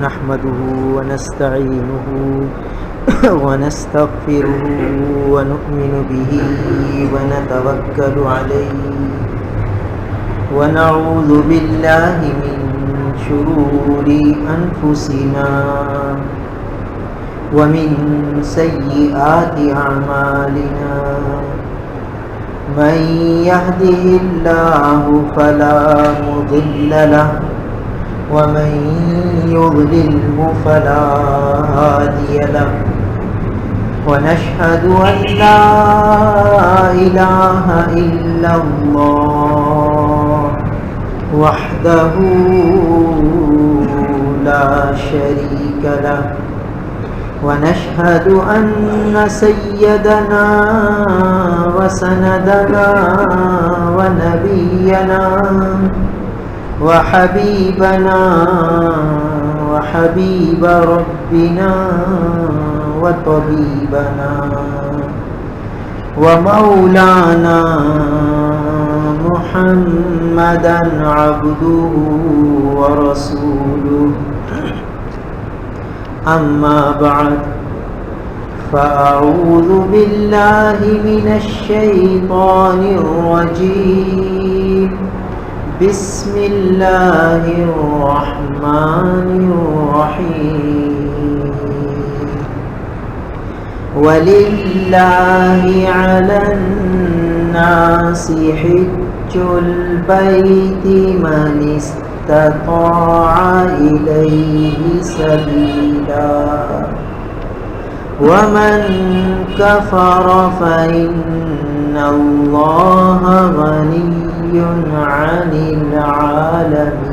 نحمده ونستعينه ونستغفره ونؤمن به ونتوكل عليه ونعوذ بالله من شرور أنفسنا ومن سيئات أعمالنا من يهده الله فلا مضل له ومن يضلله فلا هادي له ونشهد أن لا إله إلا الله وحده لا شريك له ونشهد أن سيدنا وسندنا ونبينا وحبيبنا وحبيب ربنا وطبيبنا ومولانا محمدا عبده ورسوله أما بعد فأعوذ بالله من الشيطان الرجيم بسم الله الرحمن الرحيم ولله على الناس حج البيت من استطاع إليه سبيلا ومن كفر فإن الله غني عن العالمين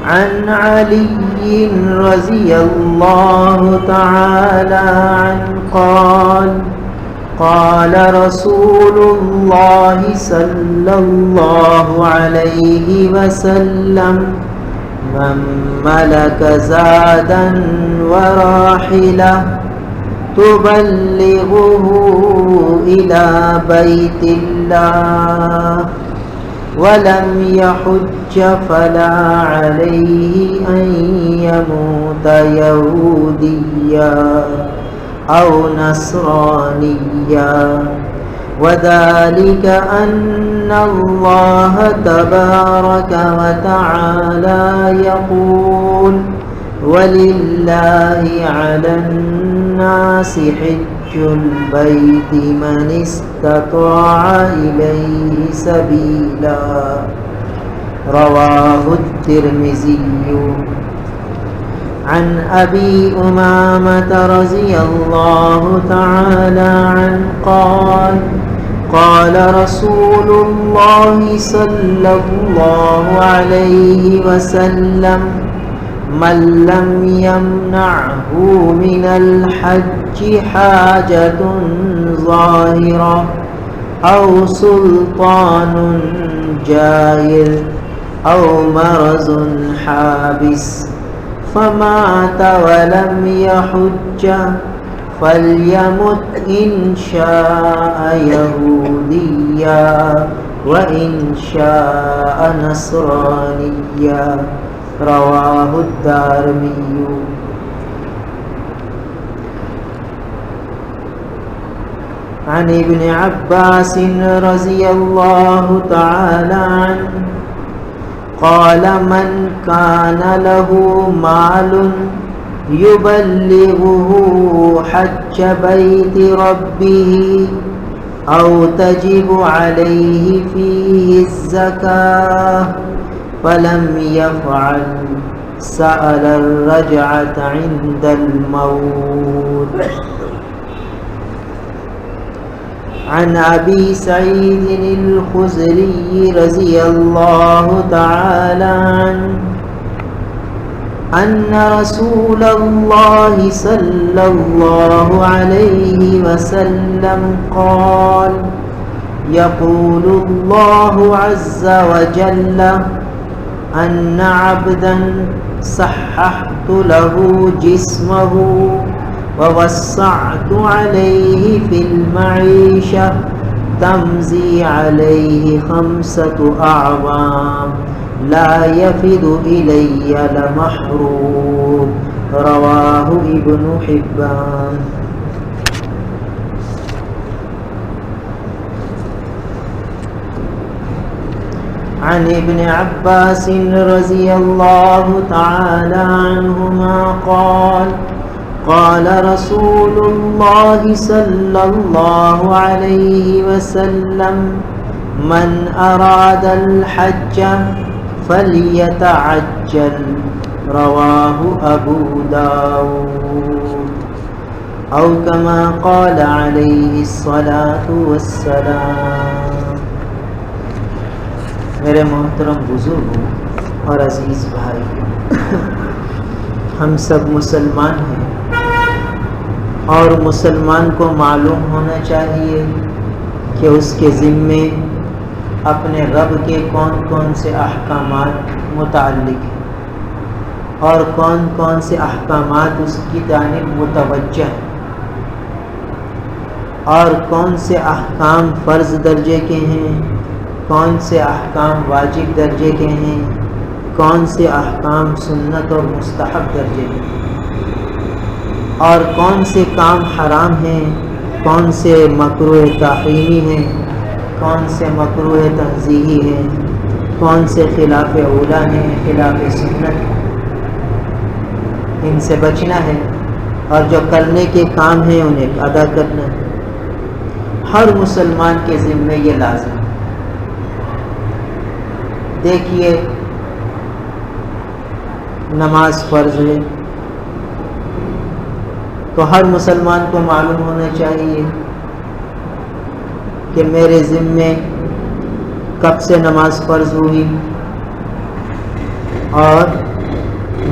عن علي رضي الله تعالى عنه قال رسول الله صلى الله عليه وسلم من ملك زادا وراحلة تبلغه إلى بيت الله ولم يحج فلا عليه أن يموت يهوديا أو نصرانيا وذلك أن الله تبارك وتعالى يقول ولله على الناس حج البيت من استطاع إليه سبيلا رواه الترمذي عن أبي أمامة رضي الله تعالى عنه قال رسول الله صلى الله عليه وسلم من لم يمنعه من الحج حاجة ظاهرة أو سلطان جائر أو مرض حابس فمات ولم يحج فليمت إن شاء يهوديا وإن شاء نصرانيا رواه الدارمي عن ابن عباس رضي الله تعالى عنه قال من كان له مال يبلغه حج بيت ربه أو تجب عليه فيه الزكاة فلم يفعل سأل الرجعة عند الموت عن أبي سعيد الخدري رضي الله تعالى عنه أن رسول الله صلى الله عليه وسلم قال يقول الله عز وجل أن عبدا صححت له جسمه ووسعت عليه في المعيشة تمضي عليه 5 أعوام لا يفد إلي لمحروم رواه ابن حبان. عن ابن عباس رضي الله تعالى عنهما قال قال رسول الله صلى الله عليه وسلم من أراد الحج فليتعجل رواه أبو داود أو كما قال عليه الصلاة والسلام. میرے محترم بزرگوں اور عزیز بھائی، ہم سب مسلمان ہیں اور مسلمان کو معلوم ہونا چاہیے کہ اس کے ذمے اپنے رب کے کون کون سے احکامات متعلق ہیں اور کون کون سے احکامات اس کی جانب متوجہ ہیں، اور کون سے احکام فرض درجے کے ہیں، کون سے احکام واجب درجے کے ہیں، کون سے احکام سنت اور مستحب درجے کے ہیں، اور کون سے کام حرام ہیں، کون سے مکروہ تحریمی ہیں، کون سے مکروہ تنزیہی ہیں، کون سے خلاف اولا ہیں، خلاف سنت ہیں. ان سے بچنا ہے اور جو کرنے کے کام ہیں انہیں ادا کرنا ہے. ہر مسلمان کے ذمے یہ لازم ہے. دیکھیے، نماز فرض ہے تو ہر مسلمان کو معلوم ہونا چاہیے کہ میرے ذمے کب سے نماز فرض ہوئی اور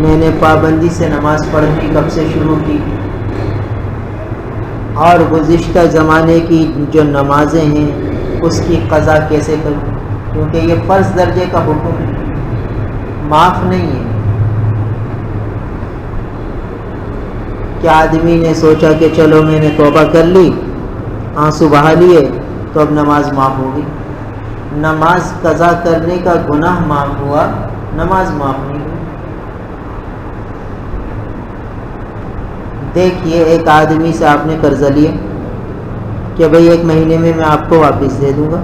میں نے پابندی سے نماز پڑھنی کب سے شروع کی، اور گزشتہ زمانے کی جو نمازیں ہیں اس کی قضا کیسے کروں، کیونکہ یہ فرض درجے کا حکم ہے، معاف نہیں ہے. کہ آدمی نے سوچا کہ چلو میں نے توبہ کر لی، آنسو بہا لیے تو اب نماز معاف ہوگی. نماز قضا کرنے کا گناہ معاف ہوا، نماز معاف نہیں ہوئی. دیکھیے، ایک آدمی سے آپ نے قرضہ لیا کہ بھئی 1 مہینے میں آپ کو واپس دے دوں گا.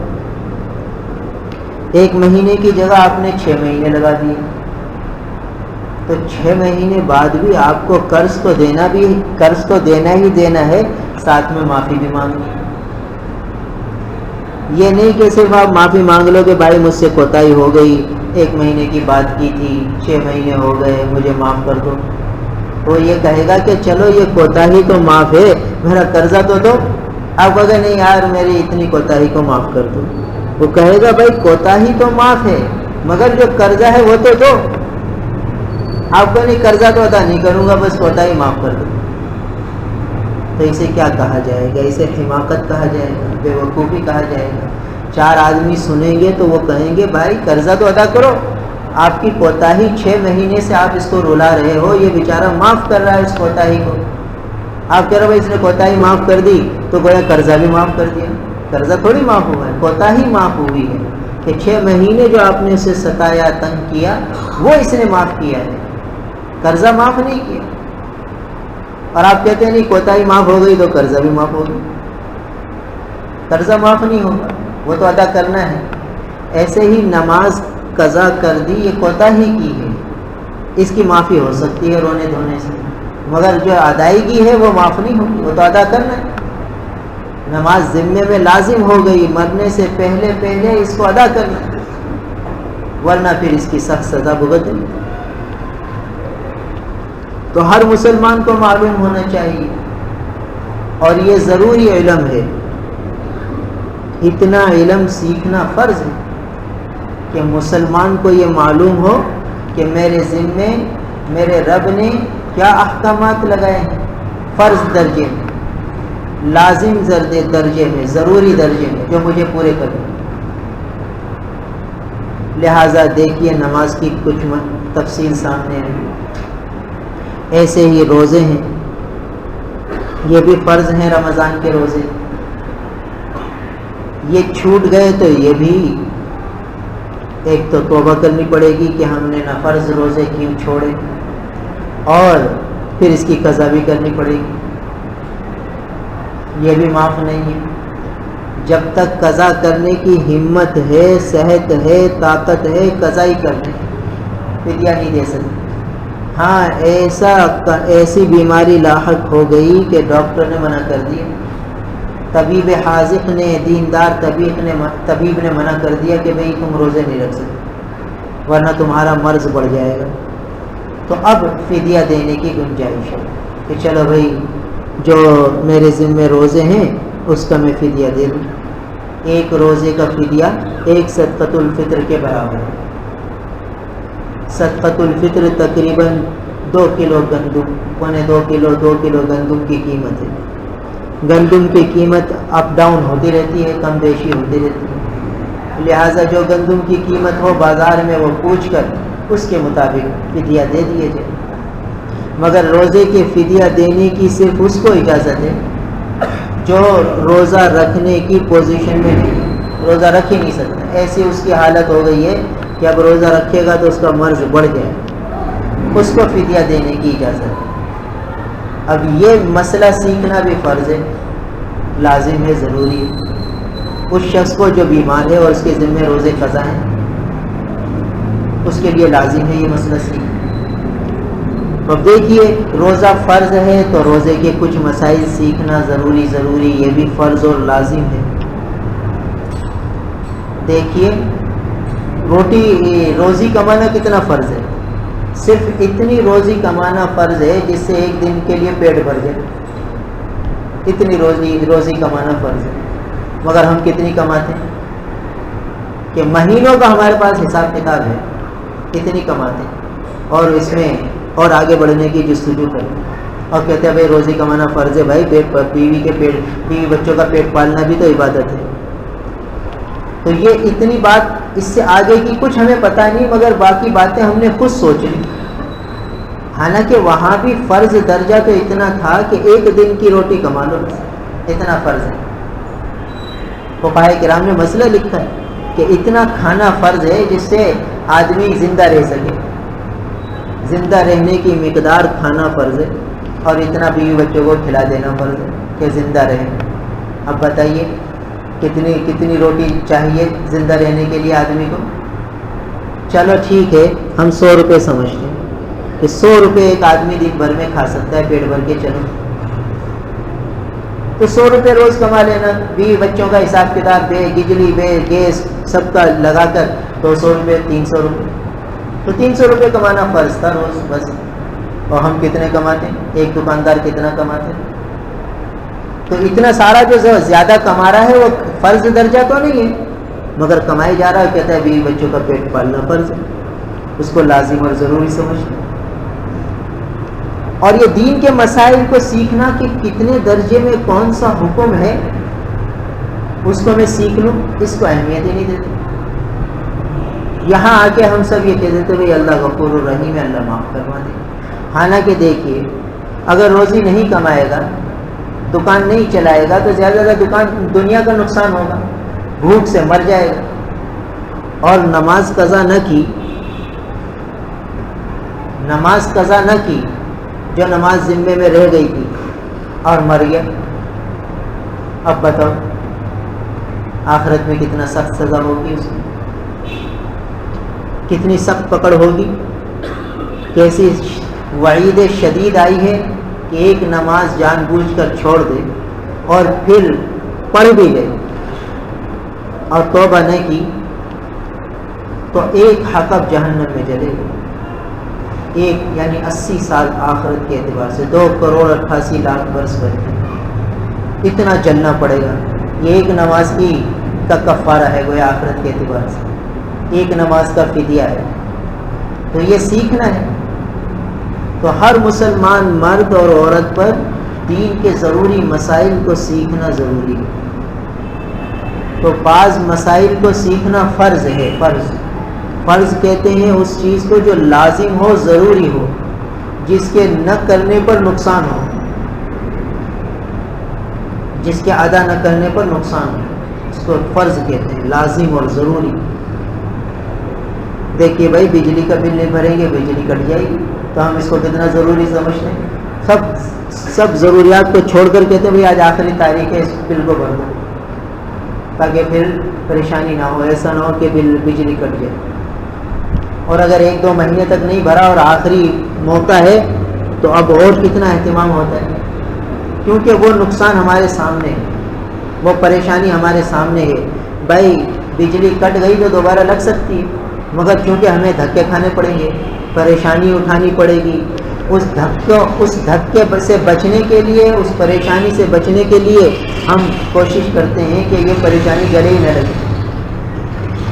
1 مہینے کی جگہ آپ نے 6 مہینے لگا دیے، تو 6 مہینے بعد بھی آپ کو قرض تو دینا ہی دینا ہے، ساتھ میں معافی بھی مانگنی. یہ نہیں کہ صرف آپ معافی مانگ لو کہ بھائی مجھ سے کوتاہی ہو گئی، 1 مہینے کی بات کی تھی، 6 مہینے ہو گئے، مجھے معاف کر دو. وہ یہ کہے گا کہ چلو یہ کوتاہی تو معاف ہے، میرا قرضہ تو دو. آپ کہو گے نہیں یار میری اتنی کوتاہی کو معاف کر دو. وہ کہے گا بھائی کوتاہی تو معاف ہے مگر جو قرضہ ہے وہ تو دو. آپ کو نہیں قرضہ تو ادا نہیں کروں گا، بس کوتاہی معاف کر دو. تو اسے کیا کہا جائے گا؟ اسے حماقت کہا جائے گا، بے وقوفی کہا جائے گا. 4 آدمی سنیں گے تو وہ کہیں گے بھائی قرضہ تو ادا کرو، آپ کی کوتاہی 6 مہینے سے آپ اس کو رلا رہے ہو، یہ بیچارہ معاف کر رہا ہے اس کوتاہی کو. آپ کہہ رہے ہو بھائی اس نے کوتاہی معاف کر دی تو گویا قرضہ بھی معاف کر دیا. قرضہ تھوڑی معاف ہوا ہے، کوتاہی معاف ہوئی ہے کہ 6 مہینے جو آپ نے اسے ستایا، تنگ کیا، وہ اس نے معاف کیا ہے، قرضہ معاف نہیں کیا. اور آپ کہتے ہیں نہیں کوتاہی معاف ہو گئی تو قرضہ بھی معاف ہو گیا. قرضہ معاف نہیں ہوگا، وہ تو ادا کرنا ہے. ایسے ہی نماز قضا کر دی، یہ کوتاہی کی ہے، اس کی معافی ہو سکتی ہے رونے دھونے سے، مگر جو ادائیگی ہے وہ معاف نہیں ہوگی، وہ تو ادا کرنا ہے. نماز ذمے میں لازم ہو گئی، مرنے سے پہلے اس کو ادا کرنا ہے، ورنہ پھر اس کی سخت سزا بھگتنی. تو ہر مسلمان کو معلوم ہونا چاہیے، اور یہ ضروری علم ہے. اتنا علم سیکھنا فرض ہے کہ مسلمان کو یہ معلوم ہو کہ میرے ذمے میرے رب نے کیا احکامات لگائے ہیں، فرض درجے میں، لازم درجے میں، ضروری درجے میں، جو مجھے پورے کرنے. لہٰذا دیکھیے نماز کی کچھ تفصیل سامنے آئی. ایسے ہی روزے ہیں، یہ بھی فرض ہیں. رمضان کے روزے یہ چھوٹ گئے تو یہ بھی ایک تو توبہ کرنی پڑے گی کہ ہم نے نہ فرض روزے کیوں چھوڑے، اور پھر اس کی قضا بھی کرنی پڑے گی، یہ بھی معاف نہیں ہے۔ جب تک قضا کرنے کی ہمت ہے، صحت ہے، طاقت ہے، قضا ہی کرنے، فدیہ نہیں دے سکتے۔ ہاں ایسی بیماری لاحق ہو گئی کہ ڈاکٹر نے منع کر دیا، طبیب حاذق نے، دیندار طبیب نے منع کر دیا کہ بھئی تم روزے نہیں رکھ سکتے ورنہ تمہارا مرض بڑھ جائے گا، تو اب فدیہ دینے کی گنجائش ہے کہ چلو بھئی جو میرے ذمے روزے ہیں اس کا میں فدیہ دے دوں۔ ایک روزے کا فدیہ ایک صدقۃ الفطر کے برابر ہے۔ صدقۃ الفطر تقریباً 2 کلو گندم، 2 کلو گندم کی قیمت ہے۔ گندم کی قیمت اپ ڈاؤن ہوتی رہتی ہے، کم بیشی ہوتی رہتی ہے، لہٰذا جو گندم کی قیمت ہو بازار میں وہ پوچھ کر اس کے مطابق فدیہ دے دیے جائے۔ مگر روزے کے فدیہ دینے کی صرف اس کو اجازت ہے جو روزہ رکھنے کی پوزیشن میں نہیں، روزہ رکھ ہی نہیں سکتا، ایسی اس کی حالت ہو گئی ہے کہ اب روزہ رکھے گا تو اس کا مرض بڑھ جائے، اس کو فدیہ دینے کی اجازت ہے۔ اب یہ مسئلہ سیکھنا بھی فرض ہے، لازم ہے، ضروری ہے۔ اس شخص کو جو بیمار ہے اور اس کے ذمہ روزے قضا ہیں، اس کے لیے لازم ہے یہ مسئلہ سیکھنا۔ اب دیکھیے روزہ فرض ہے تو روزے کے کچھ مسائل سیکھنا ضروری یہ بھی فرض اور لازم ہے۔ دیکھیے روزی کمانا کتنا فرض ہے، صرف اتنی روزی کمانا فرض ہے جس سے ایک دن کے لیے پیٹ بھر جائے، اتنی روزی کمانا فرض ہے۔ مگر ہم کتنی کماتے ہیں کہ مہینوں کا ہمارے پاس حساب کتاب ہے، اتنی کماتے ہیں اور اس میں اور آگے بڑھنے کی جستجو کرتے ہیں اور کہتے ہیں بھائی روزی کمانا فرض ہے، بھائی بیوی بچوں کا پیٹ پالنا بھی تو عبادت ہے۔ تو یہ اتنی بات، اس سے آگے کی کچھ ہمیں پتہ نہیں، مگر باقی باتیں ہم نے خود سوچ لی۔ حالانکہ وہاں بھی فرض درجہ تو اتنا تھا کہ ایک دن کی روٹی کما لو، اتنا فرض ہے۔ فقہائے کرام نے مسئلہ لکھا ہے کہ اتنا کھانا فرض ہے جس سے آدمی زندہ رہ سکے، زندہ رہنے کی مقدار کھانا فرض ہے، اور اتنا بیوی بچوں کو کھلا دینا فرض ہے کہ زندہ رہیں۔ اب بتائیے کتنی روٹی چاہیے زندہ رہنے کے لیے آدمی کو؟ چلو ٹھیک ہے، ہم 100 روپے سمجھتے ہیں کہ 100 روپے ایک آدمی دن بھر میں کھا سکتا ہے پیٹ بھر کے، چلو تو 100 روپے روز کما لینا، بیوی بچوں کا حساب کتاب دے، بجلی بے، گیس سب کا لگا کر 200 روپے، 300 روپے، تو 300 روپے کمانا فرض تھا روز بس۔ اور ہم کتنے کماتے ہیں؟ ایک دکاندار کتنا کماتے ہیں؟ تو اتنا سارا جو زیادہ کما رہا ہے وہ فرض درجہ تو نہیں ہے، مگر کمائی جا رہا ہے، کہتا ہے بیوی بچوں کا پیٹ پالنا فرض ہے، اس کو لازم اور ضروری سمجھنا۔ اور یہ دین کے مسائل کو سیکھنا کہ کتنے درجے میں کون سا حکم ہے اس کو میں سیکھ لوں، اس کو اہمیت ہی نہیں دیتے۔ یہاں آ کے ہم سب یہ کہہ دیتے بھائی اللہ غفور الرحیم ہے، اللہ معاف کروا دے۔ حالانکہ دیکھیے اگر روزی نہیں کمائے گا، دکان نہیں چلائے گا تو زیادہ زیادہ دنیا کا نقصان ہوگا، بھوک سے مر جائے گا۔ اور نماز قضا نہ کی جو نماز ذمے میں رہ گئی تھی اور مر گیا، اب بتاؤ آخرت میں کتنا سخت سزا ہوگی، اس کی کتنی سخت پکڑ ہوگی، کیسی وعید شدید آئی ہے کہ ایک نماز جان بوجھ کر چھوڑ دے اور پھر پڑھ بھی لے اور توبہ نہ کی تو ایک حقب جہنم میں جلے گا، ایک یعنی 80 سال آخرت کے اعتبار سے 2,88,00,000 برس بچے، اتنا جلنا پڑے گا۔ یہ ایک نماز کا کفارہ ہے گویا آخرت کے اعتبار سے، ایک نماز کا فدیہ ہے۔ تو یہ سیکھنا ہے، تو ہر مسلمان مرد اور عورت پر دین کے ضروری مسائل کو سیکھنا ضروری ہے۔ تو بعض مسائل کو سیکھنا فرض ہے، فرض کہتے ہیں اس چیز کو جو لازم ہو، ضروری ہو، جس کے نہ کرنے پر نقصان ہو، جس کے ادا نہ کرنے پر نقصان ہو۔ اس کو فرض کہتے ہیں، لازم اور ضروری۔ دیکھیے بھائی، بجلی کا بل نہیں بھریں گے بجلی کٹ جائے گی، تو ہم اس کو کتنا ضروری سمجھتے ہیں، سب ضروریات کو چھوڑ کر کہتے ہیں بھائی آج آخری تاریخ ہے، اس بل کو بھر دو تاکہ پھر پریشانی نہ ہو، ایسا نہ ہو کہ بجلی کٹ جائے۔ اور اگر 1-2 مہینے تک نہیں بھرا اور آخری موقع ہے تو اب اور کتنا اہتمام ہوتا ہے، کیونکہ وہ نقصان ہمارے سامنے ہے، وہ پریشانی ہمارے سامنے ہے۔ بھائی بجلی کٹ گئی تو دوبارہ لگ سکتی ہے، مگر چونکہ ہمیں دھکے کھانے پڑیں گے، پریشانی اٹھانی پڑے گی، اس دھکے سے بچنے کے لیے، اس پریشانی سے بچنے کے لیے ہم کوشش کرتے ہیں کہ یہ پریشانی گلے ہی نہ لگے،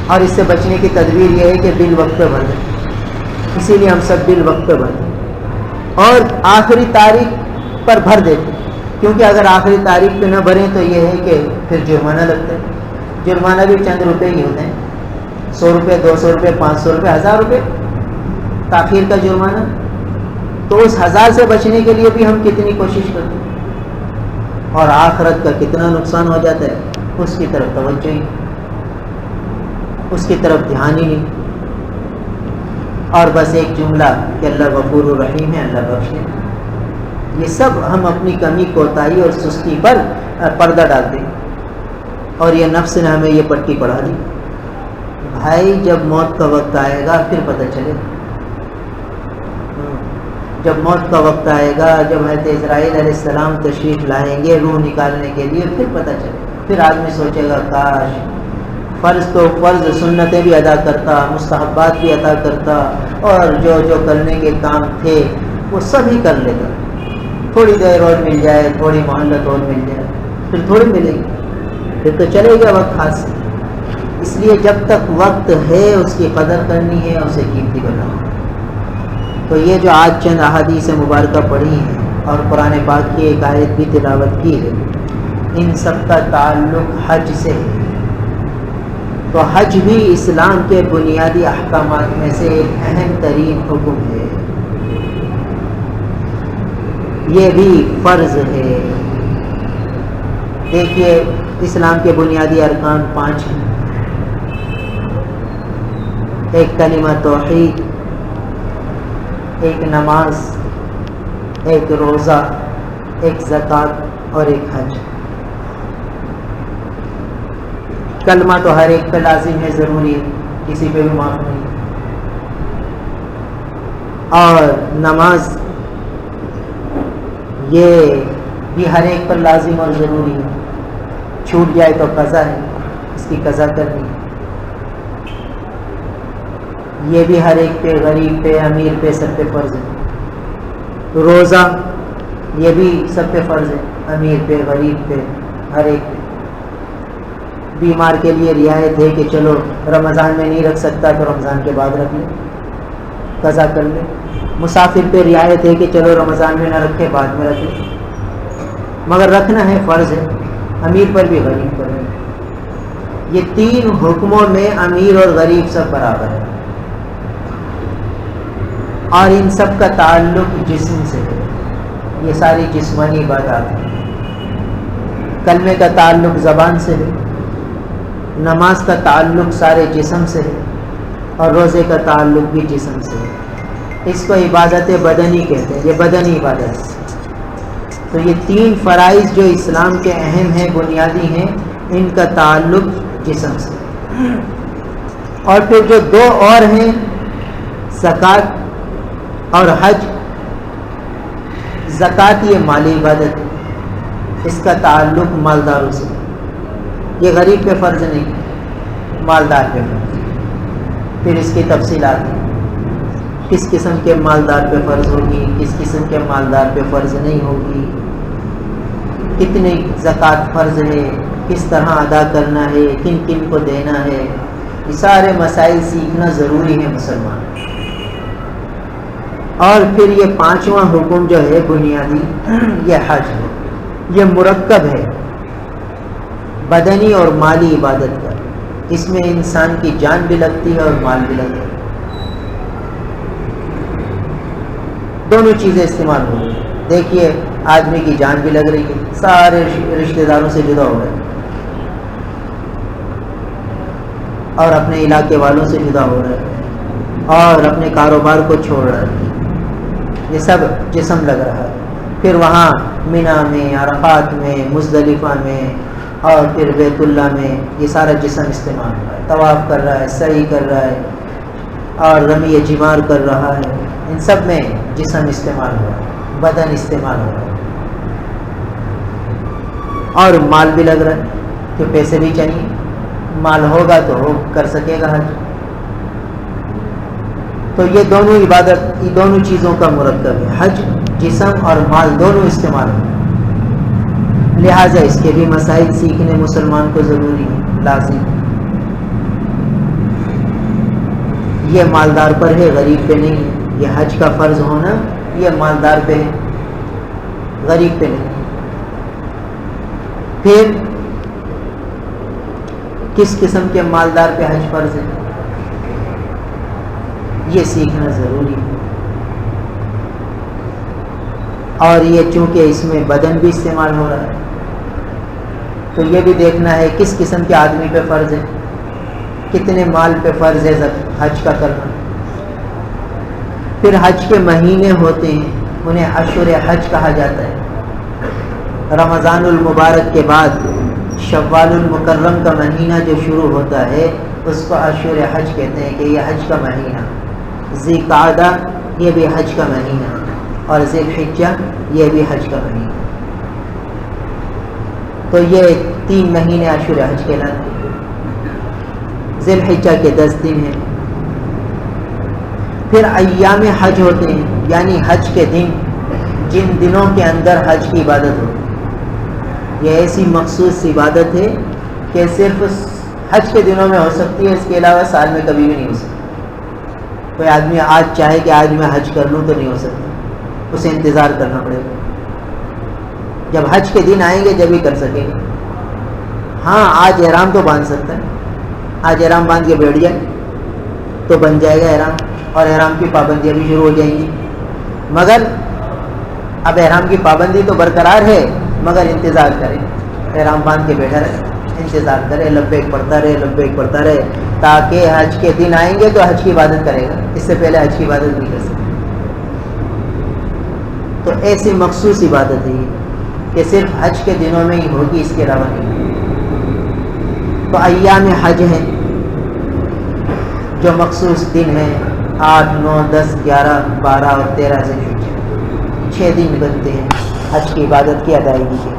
اور اس سے بچنے کی تدبیر یہ ہے کہ بل وقت پہ بھر دیں۔ اسی لیے ہم سب بل وقت پہ بھرتے ہیں اور آخری تاریخ پر بھر دیتے ہیں، کیونکہ اگر آخری تاریخ پہ نہ بھریں تو یہ ہے کہ پھر جرمانہ لگتا ہے۔ جرمانہ بھی چند روپے ہی ہوتے ہیں، 100 روپے، 200 روپے، 500 روپے، 1000 روپے تاخیر کا جرمانہ۔ تو اس 1000 سے بچنے کے لیے بھی ہم کتنی کوشش کرتے ہیں، اور آخرت کا کتنا نقصان ہو جاتا ہے، اس کی طرف توجہ ہی، اس کی طرف دھیان ہی نہیں، اور بس ایک جملہ کہ اللہ غفور الرحیم ہے، اللہ بخشے۔ یہ سب ہم اپنی کمی، کوتاہی اور سستی پر پردہ ڈالتے ہیں، اور یہ نفس نے ہمیں یہ پٹی پڑھا دی۔ بھائی جب موت کا وقت آئے گا پھر پتہ چلے، جب موت کا وقت آئے گا، جب حضرت اسرائیل علیہ السلام تشریف لائیں گے روح نکالنے کے لیے، پھر پتہ چلے، پھر آدمی سوچے گا کاش فرض تو فرض، سنتیں بھی ادا کرتا، مستحبات بھی ادا کرتا، اور جو کرنے کے کام تھے وہ سب ہی کر لیتا۔ تھوڑی دیر اور مل جائے، تھوڑی مہلت اور مل جائے، پھر تھوڑی ملے گی، پھر تو چلے گا وقت ہاتھ سے۔ اس لیے جب تک وقت ہے اس کی قدر کرنی ہے، اسے قیمتی بنانا۔ تو یہ جو آج چند احادیث مبارکہ پڑھی ہیں اور قرآن پاک کی ایک آیت بھی تلاوت کی ہے، ان سب کا تعلق حج سے ہے۔ تو حج بھی اسلام کے بنیادی احکامات میں سے ایک اہم ترین حکم ہے، یہ بھی فرض ہے۔ دیکھیے اسلام کے بنیادی ارکان 5 ہیں، ایک کلمہ توحید، ایک نماز، ایک روزہ، ایک زکوٰۃ اور ایک حج۔ کلمہ تو ہر ایک پہ لازم ہے، ضروری ہے، کسی پہ بھی معاف نہیں، اور نماز یہ بھی ہر ایک پر لازم اور ضروری ہے، چھوٹ جائے تو قضا ہے، اس کی قضا کرنی ہے۔ یہ بھی ہر ایک پہ، غریب پہ، امیر پہ، سب پہ فرض ہے۔ روزہ یہ بھی سب پہ فرض ہے، امیر پہ، غریب پہ، ہر ایک پہ۔ بیمار کے لیے رعایت ہے کہ چلو رمضان میں نہیں رکھ سکتا تو رمضان کے بعد رکھ لے، قضا کر لے۔ مسافر پہ رعایت ہے کہ چلو رمضان میں نہ رکھے، بعد میں رکھ لے، مگر رکھنا ہے، فرض ہے، امیر پر بھی غریب پر بھی۔ یہ 3 حکموں میں امیر اور غریب سب برابر ہے، اور ان سب کا تعلق جسم سے ہے، یہ ساری جسمانی عبادات ہیں۔ کلمے کا تعلق زبان سے ہے، نماز کا تعلق سارے جسم سے ہے، اور روزے کا تعلق بھی جسم سے ہے۔ اس کو عبادت بدنی کہتے ہیں، یہ بدنی عبادت ہے۔ تو یہ 3 فرائض جو اسلام کے اہم ہیں، بنیادی ہیں، ان کا تعلق جسم سے۔ اور پھر جو 2 اور ہیں، زکوٰۃ اور حج۔ زکوٰۃ یہ مالی عبادت ہے، اس کا تعلق مالداروں سے، یہ غریب پہ فرض نہیں، مالدار پہ فرض۔ پھر اس کی تفصیلات ہیں، کس قسم کے مالدار پہ فرض ہوگی، کس قسم کے مالدار پہ فرض نہیں ہوگی، کتنی زکوٰۃ فرض ہے، کس طرح ادا کرنا ہے، کن کن کو دینا ہے، یہ سارے مسائل سیکھنا ضروری ہے مسلمان۔ اور پھر یہ 5واں حکم جو ہے بنیادی، یہ حج ہے، یہ مرکب ہے بدنی اور مالی عبادت کا، اس میں انسان کی جان بھی لگتی ہے اور مال بھی لگتا ہے، دونوں چیزیں استعمال ہو رہی ہیں۔ دیکھیے آدمی کی جان بھی لگ رہی ہے، سارے رشتہ داروں سے جدا ہو گئے، اور اپنے علاقے والوں سے جدا ہو رہا ہے اور اپنے کاروبار کو چھوڑ رہا ہے، یہ سب جسم لگ رہا ہے۔ پھر وہاں مینا میں، عرفات میں، مزدلفہ میں اور پھر بیت اللہ میں یہ سارا جسم استعمال ہو رہا ہے، طواف کر رہا ہے، سعی کر رہا ہے اور رمی جمار کر رہا ہے، ان سب میں جسم استعمال ہو رہا ہے، بدن استعمال ہو رہا ہے، اور مال بھی لگ رہا ہے کہ پیسے بھی چاہیے، مال ہوگا تو وہ کر سکے گا حج۔ تو یہ دونوں عبادت، یہ دونوں چیزوں کا مرکب ہے، حج جسم اور مال دونوں استعمال ہیں، لہٰذا اس کے بھی مسائل سیکھنے مسلمان کو ضروری ہے، لازم۔ یہ مالدار پر ہے، غریب پہ نہیں ہے، یہ حج کا فرض ہونا یہ مالدار پہ ہے، غریب پہ نہیں۔ پھر کس قسم کے مالدار پہ حج فرض ہے یہ سیکھنا ضروری ہے، اور یہ چونکہ اس میں بدن بھی استعمال ہو رہا ہے تو یہ بھی دیکھنا ہے کس قسم کے آدمی پہ فرض ہے، کتنے مال پہ فرض ہے حج کا کرنا۔ پھر حج کے مہینے ہوتے ہیں، انہیں اشہر حج کہا جاتا ہے۔ رمضان المبارک کے بعد شوال المکرم کا مہینہ جو شروع ہوتا ہے اس کو اشہر حج کہتے ہیں کہ یہ حج کا مہینہ۔ ذی قعدہ یہ بھی حج کا مہینہ، اور ذی الحجہ یہ بھی حج کا مہینہ۔ تو یہ 3 مہینے اشہر حج کہلاتے ہیں۔ ذی الحجہ کے 10 دن ہیں۔ پھر ایام حج ہوتے ہیں، یعنی حج کے دن، جن دنوں کے اندر حج کی عبادت ہوتی ہے۔ یہ ایسی مخصوص عبادت ہے کہ صرف حج کے دنوں میں ہو سکتی ہے، اس کے علاوہ سال میں کبھی بھی نہیں ہو سکتی۔ کوئی آدمی آج چاہے کہ آج میں حج کر لوں تو نہیں ہو سکتا، اسے انتظار کرنا پڑے گا، جب حج کے دن آئیں گے جب ہی کر سکے گا۔ ہاں آج احرام تو باندھ سکتا ہے، آج احرام باندھ کے بیٹھ جائے تو بن جائے گا احرام، اور احرام کی پابندیاں بھی شروع ہو جائیں گی۔ مگر اب احرام کی پابندی تو برقرار ہے، مگر انتظار کرے، احرام باندھ کے بیٹھا رہے، انتظار کرے، لبیک پڑھتا رہے، لبیک پڑھتا رہے، تاکہ حج کے دن آئیں گے تو حج کی عبادت کرے گا، اس سے پہلے حج کی عبادت نہیں کر سکتا۔ تو ایسی مخصوص عبادت ہے کہ صرف حج کے دنوں میں ہی ہوگی، اس کے علاوہ نہیں۔ تو ایام حج ہیں جو مخصوص دن ہیں، 8، 9، 10، 11، 12 اور 13 ذی الحجہ، 6 دن بنتے ہیں حج کی عبادت کی ادائیگی کے،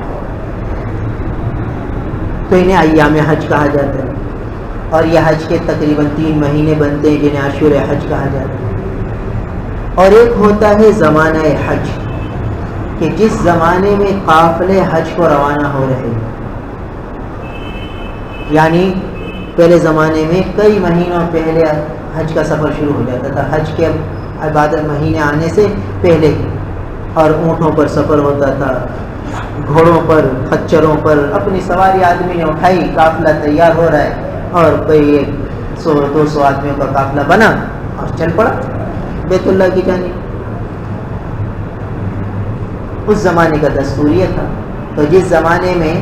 تو انہیں ایام حج کہا جاتا ہے۔ اور یہ حج کے تقریباً 3 مہینے بنتے ہیں جنہیں اشہر حج کہا جاتا ہے۔ اور ایک ہوتا ہے زمانہ حج، کہ جس زمانے میں قافلے حج کو روانہ ہو رہے ہیں، یعنی پہلے زمانے میں کئی مہینوں پہلے حج کا سفر شروع ہو جاتا تھا، حج کے عبادت مہینے آنے سے پہلے ہی، اور اونٹوں پر سفر ہوتا تھا، گھوڑوں پر، خچروں پر اپنی سواری آدمی نے اٹھائی، قافلہ تیار ہو رہا ہے، اور کوئی 100-200 آدمیوں کا قافلہ بنا اور چل پڑا بیت اللہ کی جانب۔ اس زمانے کا دستور یہ تھا۔ تو جس زمانے میں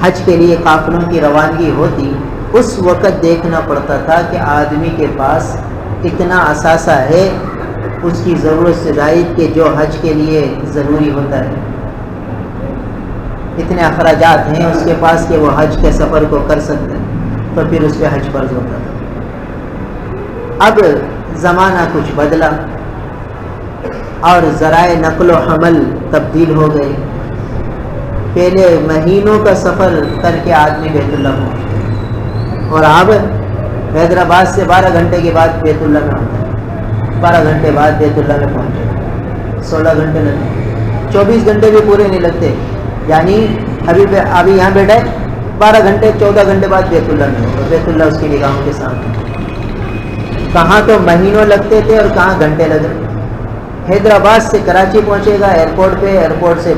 حج کے لیے قافلوں کی روانگی ہوتی، اس وقت دیکھنا پڑتا تھا کہ آدمی کے پاس اتنا اثاثہ ہے اس کی ضرورت سے زائد کہ جو حج کے لیے ضروری ہوتا ہے، اتنے اخراجات ہیں اس کے پاس کہ وہ حج کے سفر کو کر سکتے ہیں، تو پھر اس پہ حج فرض ہوتا تھا۔ اب زمانہ کچھ بدلا اور ذرائع نقل و حمل تبدیل ہو گئے۔ پہلے مہینوں کا سفر کر کے آدمی بیت اللہ پہنچتا، اور اب حیدرآباد سے 12 گھنٹے کے بعد بیت اللہ میں ہوتا ہے، 12 گھنٹے بعد بیت اللہ میں پہنچے، 16 گھنٹے لگتے، 24 گھنٹے بھی پورے نہیں لگتے، یعنی ابھی یہاں بیٹھا ہے 12 گھنٹے 14 گھنٹے بعد بیت اللہ میں ہوگا، بیت اللہ اس کی نگاہوں کے سامنے۔ کہاں تو مہینوں لگتے تھے اور کہاں گھنٹے لگ رہے۔ حیدرآباد سے کراچی پہنچے گا ایئرپورٹ پہ، ایئرپورٹ سے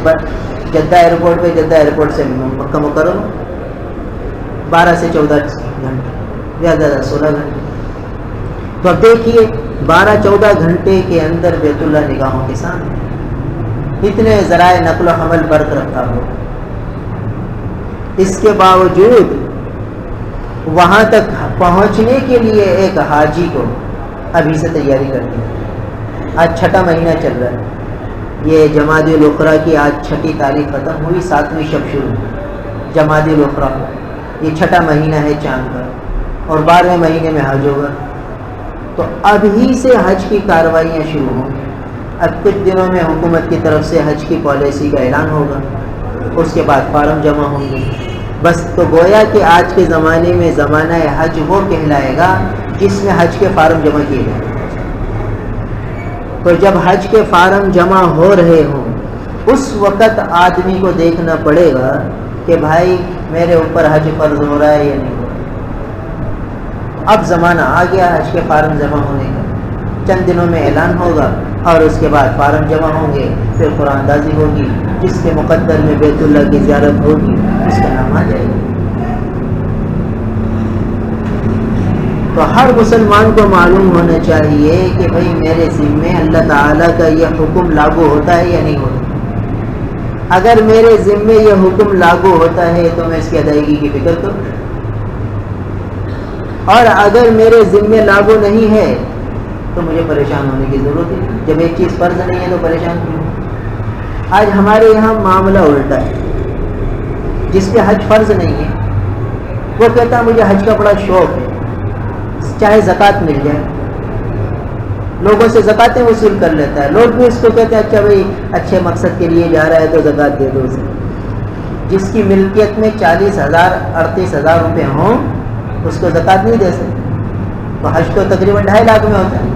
جدہ ایئرپورٹ پہ، جدہ ایئرپورٹ سے مکہ مکرمہ، 12 سے 14 گھنٹے، زیادہ 16 گھنٹے۔ تو اب دیکھیے 12-14 گھنٹے کے اندر بیت اللہ نگاہوں کے سامنے، اتنے ذرائع نقل و حمل برق رفتار ہو۔ اس کے باوجود وہاں تک پہنچنے کے لیے ایک حاجی کو ابھی سے تیاری کرنی ہے۔ آج 6واں مہینہ چل رہا ہے، یہ جمادی الاخری کی آج 6 تاریخ ختم ہوئی، 7ویں شب شروع ہوئی جمادی الاخری، یہ 6واں مہینہ ہے چاند کا، اور 12ویں مہینے میں حج ہوگا۔ تو ابھی سے حج کی کارروائیاں شروع ہوں گی۔ اب کچھ دنوں میں حکومت کی طرف سے حج کی پالیسی کا اعلان ہوگا، اس کے بعد فارم جمع ہوں گے۔ بس تو گویا کہ آج کے زمانے میں زمانہ حج وہ کہلائے گا جس میں حج کے فارم جمع کیے گئے۔ تو جب حج کے فارم جمع ہو رہے ہوں اس وقت آدمی کو دیکھنا پڑے گا کہ بھائی میرے اوپر حج فرض ہو رہا ہے یا نہیں ہو رہا۔ اب زمانہ آ گیا حج کے فارم جمع ہونے کا، چند دنوں میں اعلان ہوگا اور اس کے بعد فارم جمع ہوں گے، پھر قرآن اندازی ہوگی، جس کے مقدر میں بیت اللہ کی زیارت ہوگی اس کا نام آ جائے گا۔ تو ہر مسلمان کو معلوم ہونا چاہیے کہ بھئی میرے ذمے اللہ تعالیٰ کا یہ حکم لاگو ہوتا ہے یا نہیں ہوتا۔ اگر میرے ذمے یہ حکم لاگو ہوتا ہے تو میں اس کی ادائیگی کی فکر کروں، اور اگر میرے ذمے لاگو نہیں ہے تو مجھے پریشان ہونے کی ضرورت ہے۔ جب ایک چیز فرض نہیں ہے تو پریشان کیوں؟ آج ہمارے یہاں معاملہ الٹا ہے، جس پہ حج فرض نہیں ہے وہ کہتا ہے مجھے حج کا بڑا شوق ہے، چاہے زکوٰۃ مل جائے، لوگوں سے زکوٰتیں وصول کر لیتا ہے، لوگ بھی اس کو کہتے ہیں اچھا بھائی اچھے مقصد کے لیے جا رہا ہے تو زکوٰۃ دے دو اسے۔ جس کی ملکیت میں 40,000 38,000 روپے ہوں اس کو زکوٰۃ نہیں دے سکتے۔ تو حج تو تقریباً 2.5 لاکھ میں ہوتا ہے۔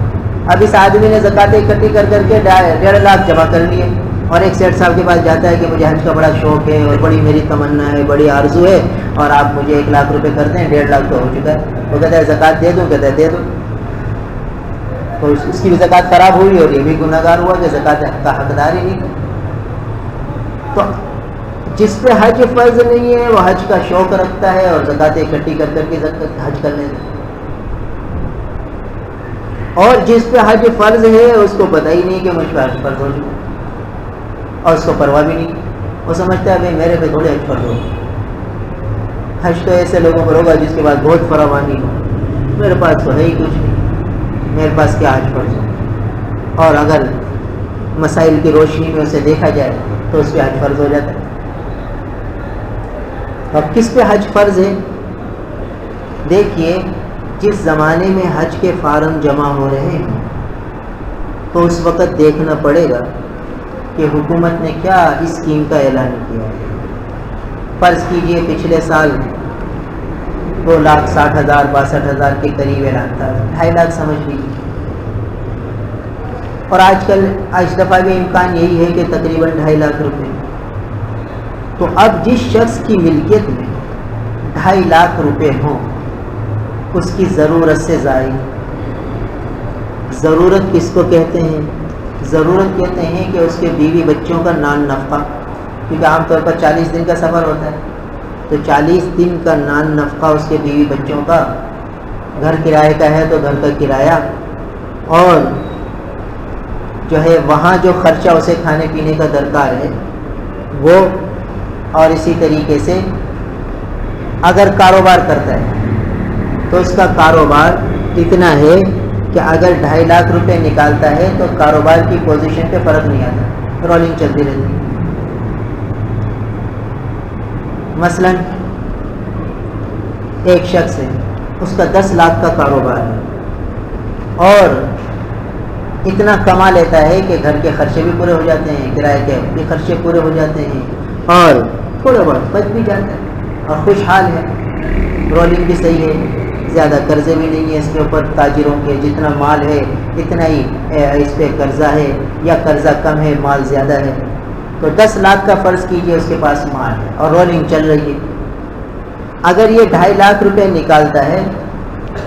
اب اس آدمی نے زکوٰتیں اکٹھی کر کے 1.5 لاکھ جمع کر لیے، اور ایک سیٹ صاحب کے پاس جاتا ہے کہ مجھے حج کا بڑا شوق ہے اور بڑی میری تمنا ہے، بڑی آرزو ہے، اور آپ مجھے 1 لاکھ روپے کر دیں، 1.5 لاکھ تو ہو چکا ہے۔ وہ کہتا ہے زکوٰۃ دے دوں، کہتا ہے دے دو۔ تو اس کی بھی زکوٰۃ خراب ہوئی اور یہ بھی گناہ گار ہوا کہ زکوٰۃ کا حقدار ہی نہیں تھا۔ تو جس پہ حج فرض نہیں ہے وہ حج کا شوق رکھتا ہے اور زکوٰتیں اکٹھی کر کے حج کر لیتا ہے، اور جس پہ حج فرض ہے اس کو پتہ ہی نہیں کہ مجھ پہ حج فرض ہو چکا، اور اس کو پرواہ بھی نہیں، وہ سمجھتا ہے بھائی میرے پہ تھوڑے حج فرض ہو۔ حج تو ایسے لوگوں پر ہوگا جس کے پاس بہت فراوانی ہو، میرے پاس تو ہے ہی کچھ نہیں، میرے پاس کیا حج فرض ہو۔ اور اگر مسائل کی روشنی میں اسے دیکھا جائے تو اس پہ حج فرض ہو جاتا ہے۔ اب کس پہ حج فرض ہے؟ دیکھیے جس زمانے میں حج کے فارم جمع ہو رہے ہیں تو اس وقت دیکھنا پڑے گا کہ حکومت نے کیا اسکیم کا اعلان کیا ہے۔ فرض کیجئے پچھلے سال 2,60,000 62,000 کے قریب اعلان تھا، 2.5 لاکھ سمجھ لیجیے، اور آج کل اس دفعہ بھی امکان یہی ہے کہ تقریباً 2.5 لاکھ روپے۔ تو اب جس شخص کی ملکیت میں 2.5 لاکھ روپے ہوں اس کی ضرورت سے زائد، ضرورت کس کو کہتے ہیں؟ ضرورت کہتے ہیں کہ اس کے بیوی بچوں کا نان نفقہ، کیونکہ عام طور پر 40 دن کا سفر ہوتا ہے، تو 40 دن کا نان نفقہ اس کے بیوی بچوں کا، گھر کرائے کا ہے تو گھر کا کرایہ، اور جو ہے وہاں جو خرچہ اسے کھانے پینے کا درکار ہے وہ، اور اسی طریقے سے اگر کاروبار کرتا ہے تو اس کا کاروبار اتنا ہے کہ اگر 2.5 لاکھ روپے نکالتا ہے تو کاروبار کی پوزیشن پہ فرق نہیں آتا، رولنگ چلتی رہتی ہے۔ مثلا ایک شخص ہے، اس کا 10 لاکھ کا کاروبار ہے اور اتنا کما لیتا ہے کہ گھر کے خرچے بھی پورے ہو جاتے ہیں، کرائے کے بھی خرچے پورے ہو جاتے ہیں، اور تھوڑا بہت بچ بھی جاتا ہے اور خوشحال ہے، رولنگ بھی صحیح ہے، زیادہ قرضے بھی نہیں ہے اس کے اوپر، تاجروں کے جتنا مال ہے اتنا ہی اس پہ قرضہ ہے، یا قرضہ کم ہے مال زیادہ ہے۔ تو 10 لاکھ کا فرض کیجئے اس کے پاس مال ہے اور رولنگ چل رہی ہے۔ اگر یہ 2.5 لاکھ روپے نکالتا ہے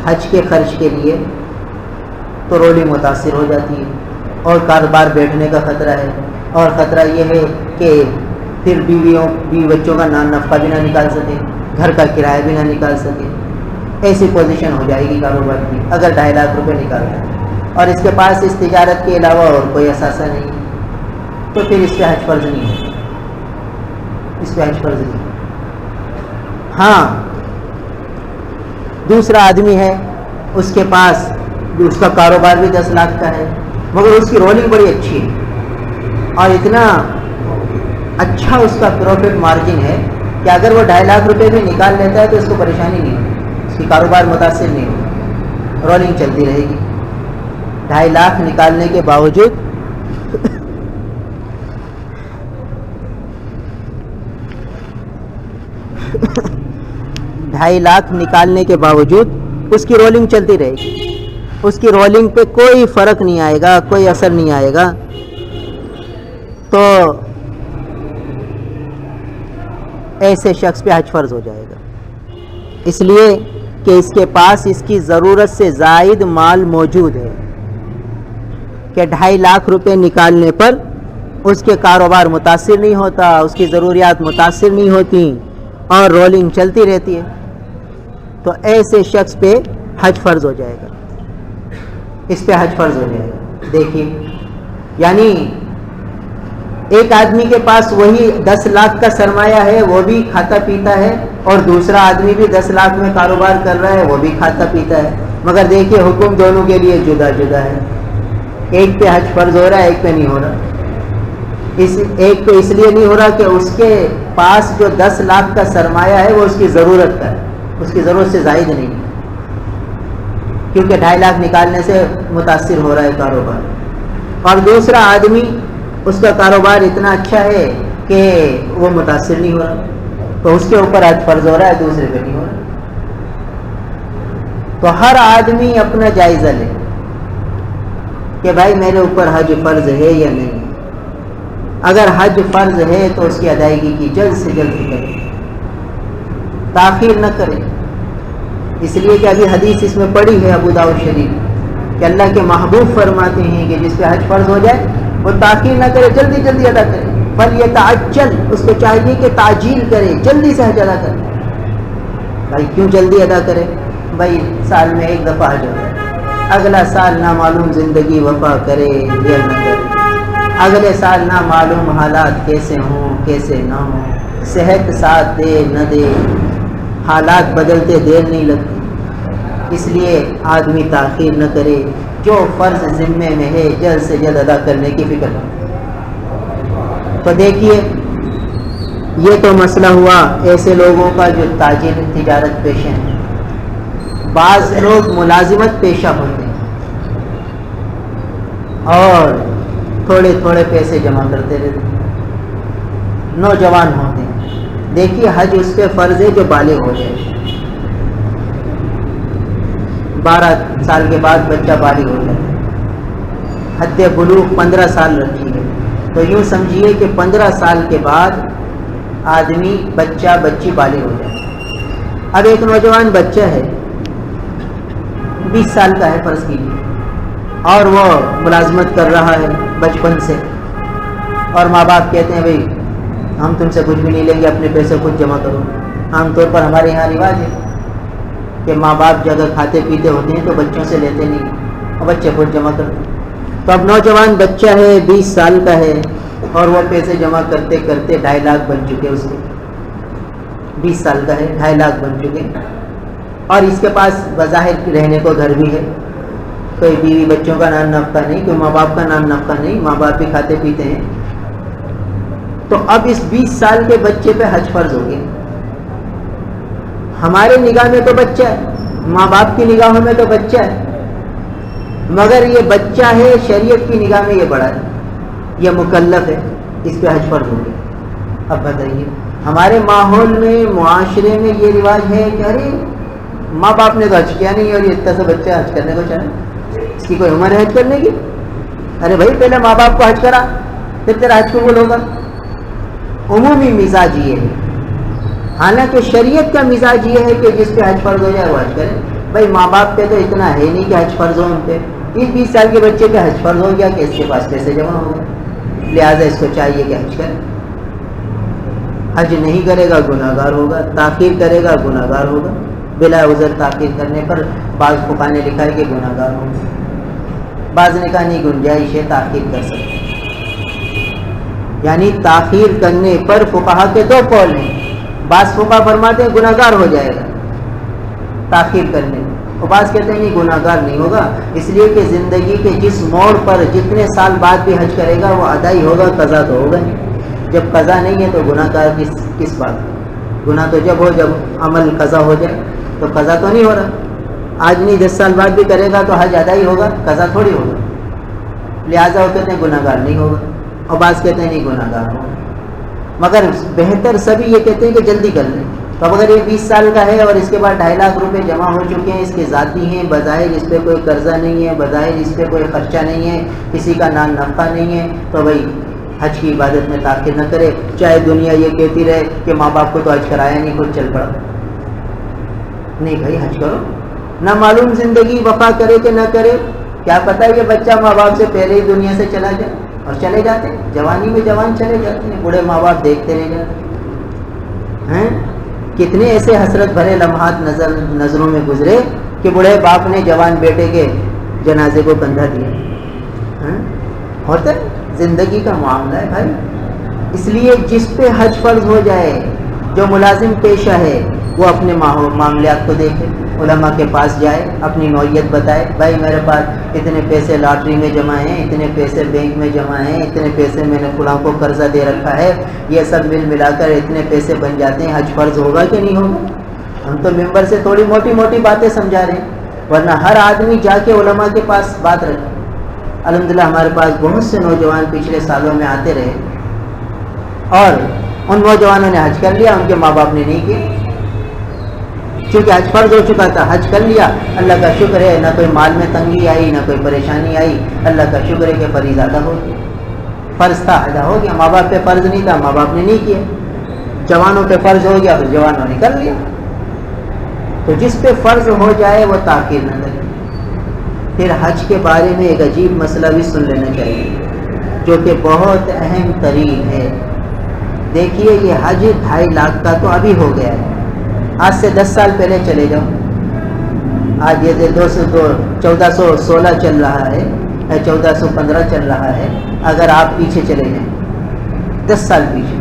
حج کے خرچ کے لیے تو رولنگ متاثر ہو جاتی ہے اور کاروبار بیٹھنے کا خطرہ ہے، اور خطرہ یہ ہے کہ پھر بیوی بچوں کا نان نفقہ بھی نہ نکال سکے، گھر کا کرایہ بھی نہ نکال سکے، ایسی پوزیشن ہو جائے گی کاروبار کی اگر 2.5 لاکھ روپے نکالتا ہے اور اس کے پاس اس تجارت کے علاوہ اور کوئی اثاثہ نہیں ہے، تو پھر اس پہ حج فرض نہیں ہے، اس پہ حج فرض نہیں۔ ہاں دوسرا آدمی ہے اس کے پاس اس کا کاروبار بھی 10 لاکھ کا ہے مگر اس کی رولنگ بڑی اچھی ہے اور اتنا اچھا اس کا پروفٹ مارجن ہے کہ اگر وہ 2.5 لاکھ روپے بھی نکال لیتا ہے تو اس کو پریشانی نہیں ہوگی، اس کی کاروبار متاثر نہیں ہوگا، رولنگ چلتی رہے گی 2.5 لاکھ نکالنے کے باوجود ڈھائی لاکھ نکالنے کے باوجود اس کی رولنگ چلتی رہے گی، اس کی رولنگ پہ کوئی فرق نہیں آئے گا، کوئی اثر نہیں آئے گا. تو ایسے شخص پہ حج فرض ہو جائے گا، اس لیے کہ اس کے پاس اس کی ضرورت سے زائد مال موجود ہے کہ 2.5 لاکھ روپے نکالنے پر اس کے کاروبار متاثر نہیں ہوتا، اس کی ضروریات متاثر نہیں ہوتی اور رولنگ چلتی رہتی ہے. تو ایسے شخص پہ حج فرض ہو جائے گا، اس پہ حج فرض ہو جائے گا. دیکھیے یعنی ایک آدمی کے پاس وہی 10 لاکھ کا سرمایہ ہے، وہ بھی کھاتا پیتا ہے، اور دوسرا آدمی بھی 10 لاکھ میں کاروبار کر رہا ہے، وہ بھی کھاتا پیتا ہے، مگر دیکھیے حکم دونوں کے لیے جدا جدا ہے. ایک پہ حج فرض ہو رہا ہے، ایک پہ نہیں ہو رہا. ایک پہ اس لیے نہیں ہو رہا کہ اس کے پاس جو 10 لاکھ کا سرمایہ ہے وہ اس کی ضرورت کا ہے، اس کی ضرورت سے زائد نہیں، کیونکہ 2.5 لاکھ نکالنے سے متاثر ہو رہا ہے کاروبار. اور دوسرا آدمی اس کا کاروبار اتنا اچھا ہے کہ وہ متاثر نہیں ہو رہا، تو اس کے اوپر حج فرض ہو رہا ہے، دوسرے پہ نہیں ہو رہا. تو ہر آدمی اپنا جائزہ لے کہ بھائی میرے اوپر حج فرض ہے یا نہیں. اگر حج فرض ہے تو اس کی ادائیگی کی جلد سے جلد کرے، تاخیر نہ کرے. اس لیے کہ ابھی حدیث اس میں پڑھی ہے ابو داؤد شریف کہ اللہ کے محبوب فرماتے ہیں کہ جس پہ حج فرض ہو جائے وہ تاخیر نہ کرے، جلدی جلدی ادا کرے. فلیتعجل، اس کو چاہیے کہ تعجیل کرے، جلدی سے حج ادا کرے. بھائی کیوں جلدی ادا کرے؟ بھائی سال میں ایک دفعہ حج ہوتا ہے، اگلا سال نہ معلوم زندگی وفا کرے یا نہ کرے، اگلے سال نہ معلوم حالات کیسے ہوں کیسے نہ ہوں، صحت ساتھ دے نہ دے، حالات بدلتے دیر نہیں لگتی. اس لیے آدمی تاخیر نہ کرے، جو فرض ذمے میں ہے جلد سے جلد ادا کرنے کی فکر کرے. تو دیکھیے یہ تو مسئلہ ہوا ایسے لوگوں کا جو تاجر تجارت پیشہ ہیں. بعض لوگ ملازمت پیشہ ہوتے ہیں اور تھوڑے تھوڑے پیسے جمع کرتے رہتے ہیں، نوجوان ہوتے ہیں. دیکھیے حج اس پہ فرض ہے جو بالغ ہو جائے. 12 سال کے بعد بچہ بالغ ہو جائے، حد بلوغ 15 سال رکھی ہے. تو یوں سمجھیے کہ 15 سال کے بعد آدمی بچہ بچی بالغ ہو جائے. اب ایک نوجوان بچہ ہے 20 سال کا ہے فرض کیجیے، اور وہ ملازمت کر رہا ہے بچپن سے، اور ماں باپ کہتے ہیں بھئی ہم تم سے کچھ بھی نہیں لیں گے، اپنے پیسے خود جمع کرو. عام طور پر ہمارے یہاں رواج ہے کہ ماں باپ جب کھاتے پیتے ہوتے ہیں تو بچوں سے لیتے نہیں اور بچے خود جمع کرتے. تو اب نوجوان بچہ ہے 20 سال کا ہے اور وہ پیسے جمع کرتے کرتے 2.5 لاکھ بن چکے. اس کے 20 سال کا ہے، 2.5 لاکھ بن چکے. اور اس کے پاس بظاہر رہنے کو گھر بھی ہے، کوئی بیوی بچوں کا نام نفقہ نہیں، کوئی ماں باپ کا نام نفقہ نہیں، ماں باپ بھی کھاتے پیتے ہیں. تو اب اس 20 سال کے بچے پہ حج فرض ہو گیا. ہمارے نگاہ میں تو بچہ ہے، ماں باپ کی نگاہوں میں تو بچہ ہے، مگر یہ بچہ ہے شریعت کی نگاہ میں یہ بڑا ہے، یہ مکلف ہے، اس پہ حج فرض ہو گیا. اب بتائیے ہمارے ماحول میں معاشرے میں یہ رواج ہے کہ ارے ماں باپ نے تو حج کیا نہیں اور یہ اتنا سا بچہ حج کرنے کو چاہے، اس کی کوئی عمر ہے حج کرنے کی؟ ارے بھائی پہلے ماں باپ کو حج کرا پھر تیرا حج قبول ہوگا. عمومی مزاج یہ ہے، حالانکہ شریعت کا مزاج یہ ہے کہ جس پہ حج فرض ہو جائے وہ حج کرے. بھائی ماں باپ پہ تو اتنا ہے نہیں کہ حج فرض ہو ان پہ. 20 سال کے بچے پہ حج فرض ہو گیا کہ اس کے پاس پیسے جمع ہو گئے، لہٰذا اس کو چاہیے کہ حج کرے. حج نہیں کرے گا گناہ گار ہوگا، تاخیر کرے گا گناہ گار ہوگا. بلا عذر تاخیر کرنے پر بعض فقہا نے لکھا ہے کہ گناہ گار ہوگا، بعض نے کہا نہیں گنجائش ہے تاخیر کر سکتے. یعنی تاخیر کرنے پر فقہا کے 2 قول ہیں. بعض فقہا فرماتے ہیں گناہ گار ہو جائے گا، تاخیر کرنے میں. اور بعض کہتے ہیں نہیں گناہ گار نہیں ہوگا، اس لیے کہ زندگی کے جس موڑ پر جتنے سال بعد بھی حج کرے گا وہ ادا ہی ہوگا، قضا تو ہوگا نہیں. جب قضا نہیں ہے تو گناہ گار کس بات کا؟ گناہ تو جب ہو جب عمل قضا ہو جائے. تو قضا تو نہیں ہو رہا، آج نہیں 10 سال بعد بھی کرے گا تو حج ادا ہی ہوگا، قضا تھوڑی ہوگا. لہٰذا وہ کہتے ہیں گناہ گار نہیں ہوگا، اور بعض کہتے ہیں نہیں گناہ گار ہوگا. مگر بہتر سبھی یہ کہتے ہیں کہ جلدی کر لیں. تو اگر یہ 20 سال کا ہے اور اس کے بعد 2.5 لاکھ روپے جمع ہو چکے ہیں، اس کے ذاتی ہیں، بظاہر اس پہ کوئی قرضہ نہیں ہے، بظاہر اس پہ کوئی خرچہ نہیں ہے، کسی کا نام نفع نہیں ہے، تو بھائی حج کی عبادت میں تاخیر نہ کرے. چاہے دنیا یہ کہتی رہے کہ ماں باپ کو تو حج کرایا نہیں، خود چل پڑا. نہیں بھائی حج کرو. نہ معلوم زندگی وفا کرے کہ نہ کرے، کیا پتہ یہ بچہ ماں باپ سے پہلے ہی دنیا سے چلا جائے. اور چلے جاتے ہیں، جوانی میں جوان چلے جاتے ہیں، بوڑھے ماں باپ دیکھتے رہ جاتے ہیں. کتنے ایسے حسرت بھرے لمحات نظروں میں گزرے کہ بوڑھے باپ نے جوان بیٹے کے جنازے کو کندھا دیا. ہوتا ہے، زندگی کا معاملہ ہے بھائی. اس لیے جس پہ حج فرض ہو جائے، جو ملازم پیشہ ہے، وہ اپنے معاملات کو دیکھے، علماء کے پاس جائے، اپنی نوعیت بتائے. بھائی میرے پاس اتنے پیسے لاٹری میں جمع ہیں، اتنے پیسے بینک میں جمع ہیں، اتنے پیسے میں نے فلاں کو قرضہ دے رکھا ہے، یہ سب ملا کر اتنے پیسے بن جاتے ہیں، حج فرض ہوگا کہ نہیں ہوگا؟ ہم تو ممبر سے تھوڑی موٹی موٹی باتیں سمجھا رہے ہیں، ورنہ ہر آدمی جا کے علماء کے پاس بات رکھے. الحمدللہ ہمارے پاس بہت سے نوجوان پچھلے سالوں میں آتے رہے، اور ان نوجوانوں نے حج کر لیا، ان کے ماں باپ نے نہیں کیا. چونکہ حج فرض ہو چکا تھا، حج کر لیا، اللہ کا شکر ہے، نہ کوئی مال میں تنگی آئی، نہ کوئی پریشانی آئی. اللہ کا شکر ہے کہ فریضہ ادا ہو گیا، فرض تھا ادا ہو گیا. ماں باپ پہ فرض نہیں تھا، ماں باپ نے نہیں کیا. جوانوں پہ فرض ہو گیا، پھر جوانوں نے کر لیا. تو جس پہ فرض ہو جائے وہ تاخیر نہ کرے. پھر حج کے بارے میں ایک عجیب مسئلہ بھی سن لینا چاہیے جو کہ بہت اہم ترین ہے. دیکھیے یہ حج 2.5 لاکھ کا تو ابھی ہو گیا ہے، آج سے 10 سال پہلے چلے جاؤ. آج یہ 1416 چل رہا ہے، 1415 چل رہا ہے. اگر آپ پیچھے چلے جائیں 10 سال پیچھے،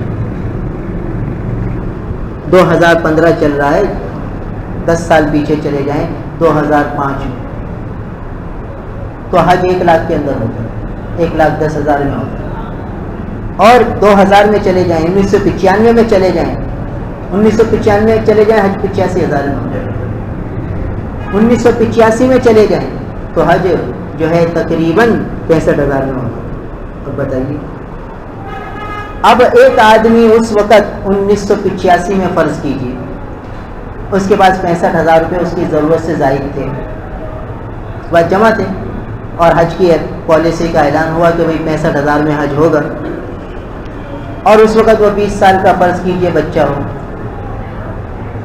2015 چل رہا ہے، 10 سال پیچھے چلے جائیں 2005 میں، تو حج 1 لاکھ کے اندر ہوتا ہے، 1,10,000 میں ہوتا ہے. اور 2000 میں چلے جائیں، 1995 میں چلے جائیں، 1995 میں چلے جائیں حج 85,000 میں ہو جائے. 1985 میں چلے جائیں تو حج جو ہے تقریباً 65,000 میں ہوتا ہے. اب بتائیے، اب ایک آدمی اس وقت 1985 میں فرض کیجیے، اس کے پاس 65,000 روپے اس کی ضرورت سے زائد تھے، اس بعد جمع تھے، اور حج کی پالیسی کا اعلان ہوا کہ بھائی 65,000 میں حج ہوگا. اور اس وقت وہ 20 سال کا فرض کیجیے بچہ ہو،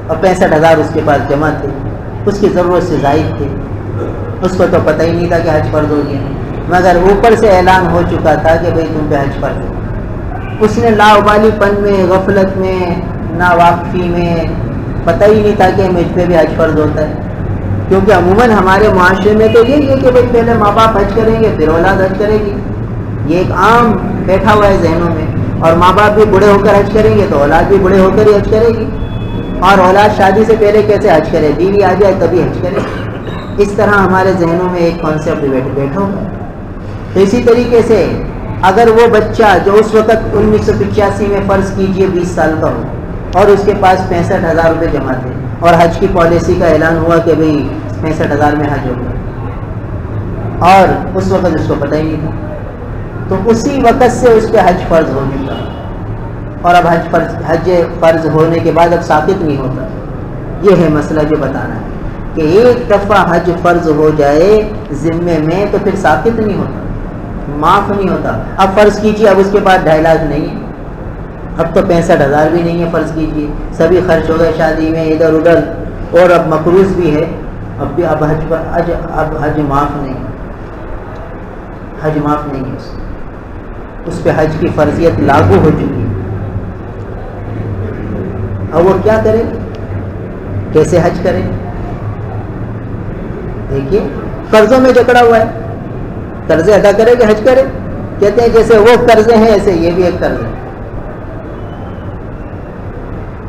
اور 65,000 اس کے پاس جمع تھے، اس کی ضرورت سے زائد تھے. اس کو تو پتہ ہی نہیں تھا کہ حج فرض ہو گیا، مگر اوپر سے اعلان ہو چکا تھا کہ بھئی تم پہ حج فرض ہے. اس نے لاابالی پن میں، غفلت میں، ناواقفی میں پتہ ہی نہیں تھا کہ مجھ پہ بھی حج فرض ہوتا ہے. کیونکہ عموماً ہمارے معاشرے میں تو یہی ہے کہ بھئی پہلے ماں باپ حج کریں گے پھر اولاد حج کرے گی، یہ ایک عام بیٹھا ہوا ہے ذہنوں میں. اور ماں باپ بھی بوڑھے ہو کر حج کریں گے تو اولاد بھی بوڑھے ہو کر ہی حج کرے گی. اور اولاد شادی سے پہلے کیسے حج کرے، بیوی آ جائے تبھی حج کرے. اس طرح ہمارے ذہنوں میں ایک کانسیپٹ بیٹھا ہوگا. تو اسی طریقے سے اگر وہ بچہ جو اس وقت 1985 میں فرض کیجئے 20 سال کا ہو اور اس کے پاس 65,000 روپے جمع تھے اور حج کی پالیسی کا اعلان ہوا کہ بھئی 65,000 میں حج ہوگا، اور اس وقت اس کو پتہ ہی نہیں تھا، تو اسی وقت سے اس پہ حج فرض ہو چکا، اور اب حج فرض ہونے کے بعد اب ثابت نہیں ہوتا. یہ ہے مسئلہ جو بتانا ہے کہ ایک دفعہ حج فرض ہو جائے ذمے میں تو پھر ثابت نہیں ہوتا، معاف نہیں ہوتا. اب فرض کیجیے اب اس کے بعد 2.5 لاکھ نہیں ہے، اب تو 65,000 بھی نہیں ہے، فرض کیجیے سبھی خرچ ہو گئے شادی میں ادھر ادھر، اور اب مقروض بھی ہے، اب حج معاف نہیں، حج معاف نہیں ہے. اس پہ حج کی فرضیت لاگو ہو چکی ہے. اب وہ کیا کرے، کیسے حج کرے؟ دیکھیے قرضوں میں جکڑا ہوا ہے، قرضے ادا کرے کہ حج کرے؟ کہتے ہیں جیسے وہ قرضے ہیں ایسے یہ بھی ایک قرض ہے.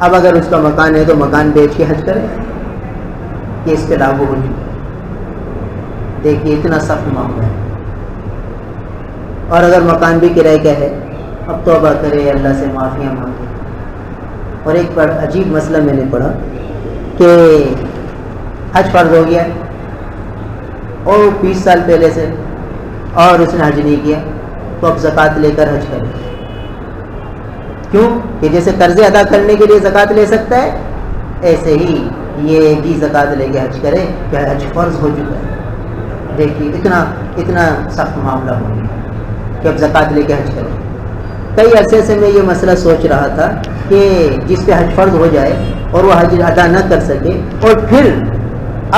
اب اگر اس کا مکان ہے تو مکان بیچ کے حج کرے، کہ اس پہ لاگو ہو چکا ہے. دیکھیے اتنا سخت معاملہ ہے. اور اگر مکان بھی کرائے کا ہے اب توبہ کرے, اللہ سے معافیاں مانگے. اور ایک بڑا عجیب مسئلہ میں نے پڑھا کہ حج فرض ہو گیا اور 20 سال پہلے سے اور اس نے حج نہیں کیا تو اب زکوٰۃ لے کر حج کرے. کیوں کہ جیسے قرضے ادا کرنے کے لیے زکوٰۃ لے سکتا ہے ایسے ہی یہ بھی زکوٰۃ لے کے حج کرے کہ حج فرض ہو چکا ہے. دیکھیے اتنا سخت معاملہ ہو گیا کہ اب زکوٰۃ لے کے حج کرے. کئی عرصے سے میں یہ مسئلہ سوچ رہا تھا کہ جس پہ حج فرض ہو جائے اور وہ حج ادا نہ کر سکے اور پھر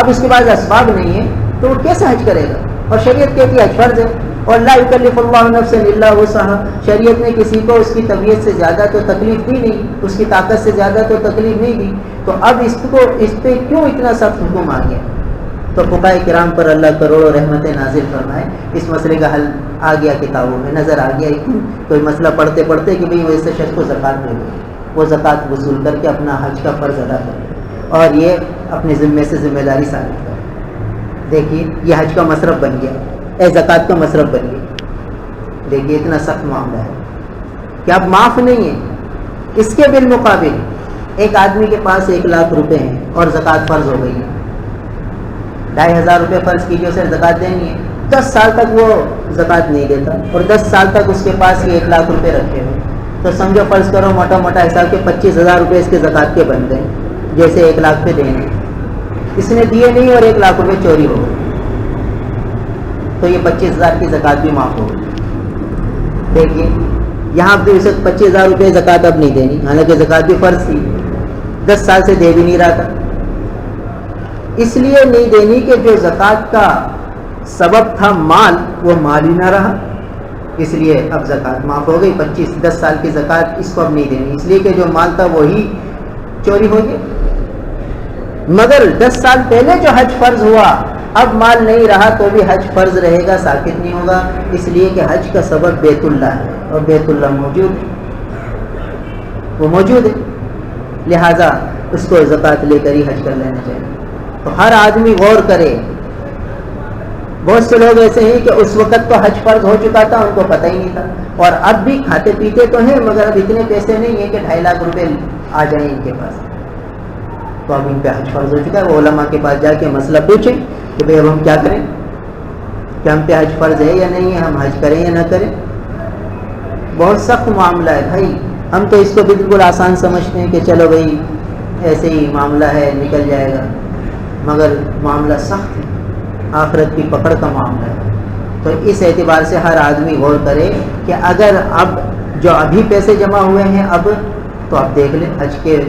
اب اس کے بعد اسباب نہیں ہے تو وہ کیسے حج کرے گا. اور شریعت کہتی ہے حج فرض ہے اور لا یکلف اللہ نفسا الا وسعها. شریعت نے کسی کو اس کی طبیعت سے زیادہ تو تکلیف دی نہیں, اس کی طاقت سے زیادہ تو تکلیف نہیں دی, تو اب اس پہ کیوں اتنا سخت حکم آ گیا. تو فقہائے کرام پر اللہ کروڑوں رحمتیں نازل فرمائے. اس مسئلے کا حل آ گیا, کتابوں میں نظر آ گیا. کوئی مسئلہ پڑھتے پڑھتے کہ بھئی ویسے شخص کو زکوٰۃ دے دو, وہ زکوٰۃ وصول کر کے اپنا حج کا فرض ادا کرے اور یہ اپنے ذمے سے ذمہ داری ثابت کرے. دیکھیے یہ حج کا مصرف بن گیا, زکوٰۃ کا مصرف بن گیا. دیکھیے اتنا سخت معاملہ ہے کہ اب معاف نہیں ہے. اس کے بالمقابل ایک آدمی کے پاس 1 لاکھ روپے ہیں اور زکوٰۃ فرض ہو گئی ہے, 2500 روپے فرض کیجیے اسے زکوٰۃ دینی ہے. 10 سال تک وہ زکوٰۃ نہیں دیتا اور 10 سال تک اس کے پاس یہ 1 لاکھ روپے رکھے ہوئے, تو سمجھو فرض کرو موٹا موٹا حساب کے 25,000 روپے اس کے زکوٰۃ کے بن گئے, جیسے 1 لاکھ پہ دینے. اس نے دیے نہیں اور 1 لاکھ روپے چوری ہو گئے تو یہ 25,000 کی زکوٰۃ بھی معاف ہو گئی. دیکھیے یہاں بھی اسے 25,000 روپے زکوٰۃ اب نہیں دینی, حالانکہ زکوٰۃ بھی فرض تھی, 10 سال سے دے بھی نہیں رہا تھا. اس لیے نہیں دینی کہ جو زکوٰۃ کا سبب تھا مال, وہ مال ہی نہ رہا, اس لیے اب زکوٰۃ معاف ہو گئی. 10 سال کی زکوٰۃ اس کو اب نہیں دینی, اس لیے کہ جو مال تھا وہی چوری ہو گیا. مگر 10 سال پہلے جو حج فرض ہوا اب مال نہیں رہا تو بھی حج فرض رہے گا, ساقط نہیں ہوگا, اس لیے کہ حج کا سبب بیت اللہ ہے اور بیت اللہ موجود ہے, وہ موجود ہے, لہذا اس کو زکوٰۃ لے کر ہی حج کر لینا چاہیے. تو ہر آدمی غور کرے. بہت سے لوگ ایسے ہیں کہ اس وقت تو حج فرض ہو چکا تھا, ان کو پتہ ہی نہیں تھا, اور اب بھی کھاتے پیتے تو ہیں مگر اب اتنے پیسے نہیں ہیں کہ 2.5 لاکھ روپے آ جائیں ان کے پاس, تو اب ان پہ حج فرض ہو چکا ہے. وہ علماء کے پاس جا کے مسئلہ پوچھیں کہ بھئی اب ہم کیا کریں, کہ ہم پہ حج فرض ہے یا نہیں ہے, ہم حج کریں یا نہ کریں. بہت سخت معاملہ ہے بھائی. ہم تو اس کو بالکل آسان سمجھتے ہیں کہ چلو بھئی ایسے ہی معاملہ ہے نکل جائے گا, مگر معاملہ سخت ہے, آخرت کی پکڑ کا معاملہ ہے. تو اس اعتبار سے ہر آدمی غور کرے کہ اگر اب جو ابھی پیسے جمع ہوئے ہیں اب تو آپ دیکھ لیں حج کے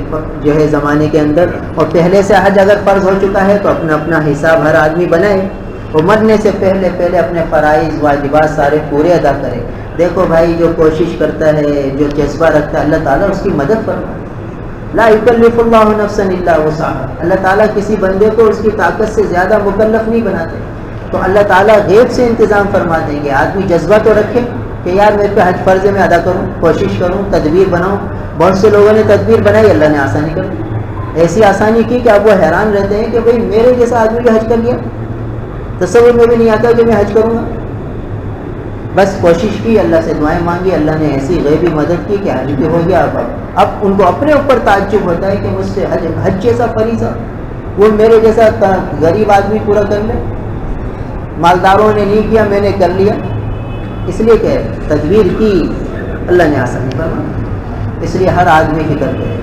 جو ہے زمانے کے اندر, اور پہلے سے حج اگر فرض ہو چکا ہے تو اپنا اپنا حساب ہر آدمی بنائے, اور مرنے سے پہلے اپنے فرائض واجبات سارے پورے ادا کرے. دیکھو بھائی جو کوشش کرتا ہے, جو جذبہ رکھتا ہے, اللہ تعالیٰ اس کی مدد فرمائے. لا یکلف اللہ نفسا الا وسعها. اللہ تعالیٰ کسی بندے کو اس کی طاقت سے زیادہ مکلف نہیں بناتے, تو اللہ تعالیٰ غیب سے انتظام فرما دیں گے. آدمی جذبہ تو رکھے کہ یار میرے پہ حج فرض میں ادا کروں, کوشش کروں, تدبیر بناؤں. بہت سے لوگوں نے تدبیر بنائی, اللہ نے آسانی کر دی. ایسی آسانی کی کہ اب وہ حیران رہتے ہیں کہ بھئی میرے جیسا آدمی جو حج کر لیا, تصور میں بھی نہیں آتا کہ میں حج کروں گا. بس کوشش کی, اللہ سے دعائیں مانگی, اللہ نے ایسی غیبی مدد کی کہ حج بھی ہو گیا. اب ان کو اپنے اوپر تعجب ہوتا ہے کہ مجھ سے حج جیسا فریضہ وہ میرے جیسا غریب آدمی پورا کر لے. مالداروں نے نہیں کیا, میں نے کر لیا. اس لیے کہ تدبیر کی, اللہ نے آسانی فرما, اس لیے ہر آدمی فکر کرے.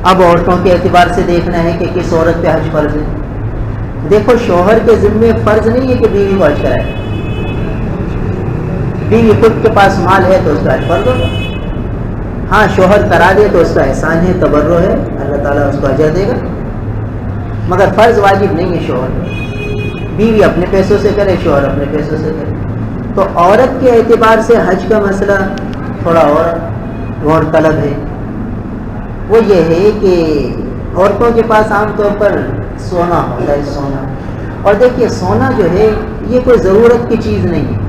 اب عورتوں کے اعتبار سے دیکھنا ہے کہ کس عورت پہ حج فرض ہے. دیکھو شوہر کے ذمے فرض نہیں ہے کہ بیوی کو حج کرائے. بیوی خود کے پاس مال ہے تو اس کا حج فرض ہوگا. ہاں شوہر کرا دے تو اس کا احسان ہے, تبرع ہے, اللہ تعالیٰ اس کو اجر دے گا, مگر فرض واجب نہیں ہے شوہر. بیوی اپنے پیسوں سے کرے, شوہر اپنے پیسوں سے کرے. تو عورت کے اعتبار سے حج کا مسئلہ تھوڑا اور غور طلب ہے. وہ یہ ہے کہ عورتوں کے پاس عام طور پر سونا ہوتا ہے, سونا. اور دیکھیے سونا جو ہے یہ کوئی ضرورت کی چیز نہیں ہے,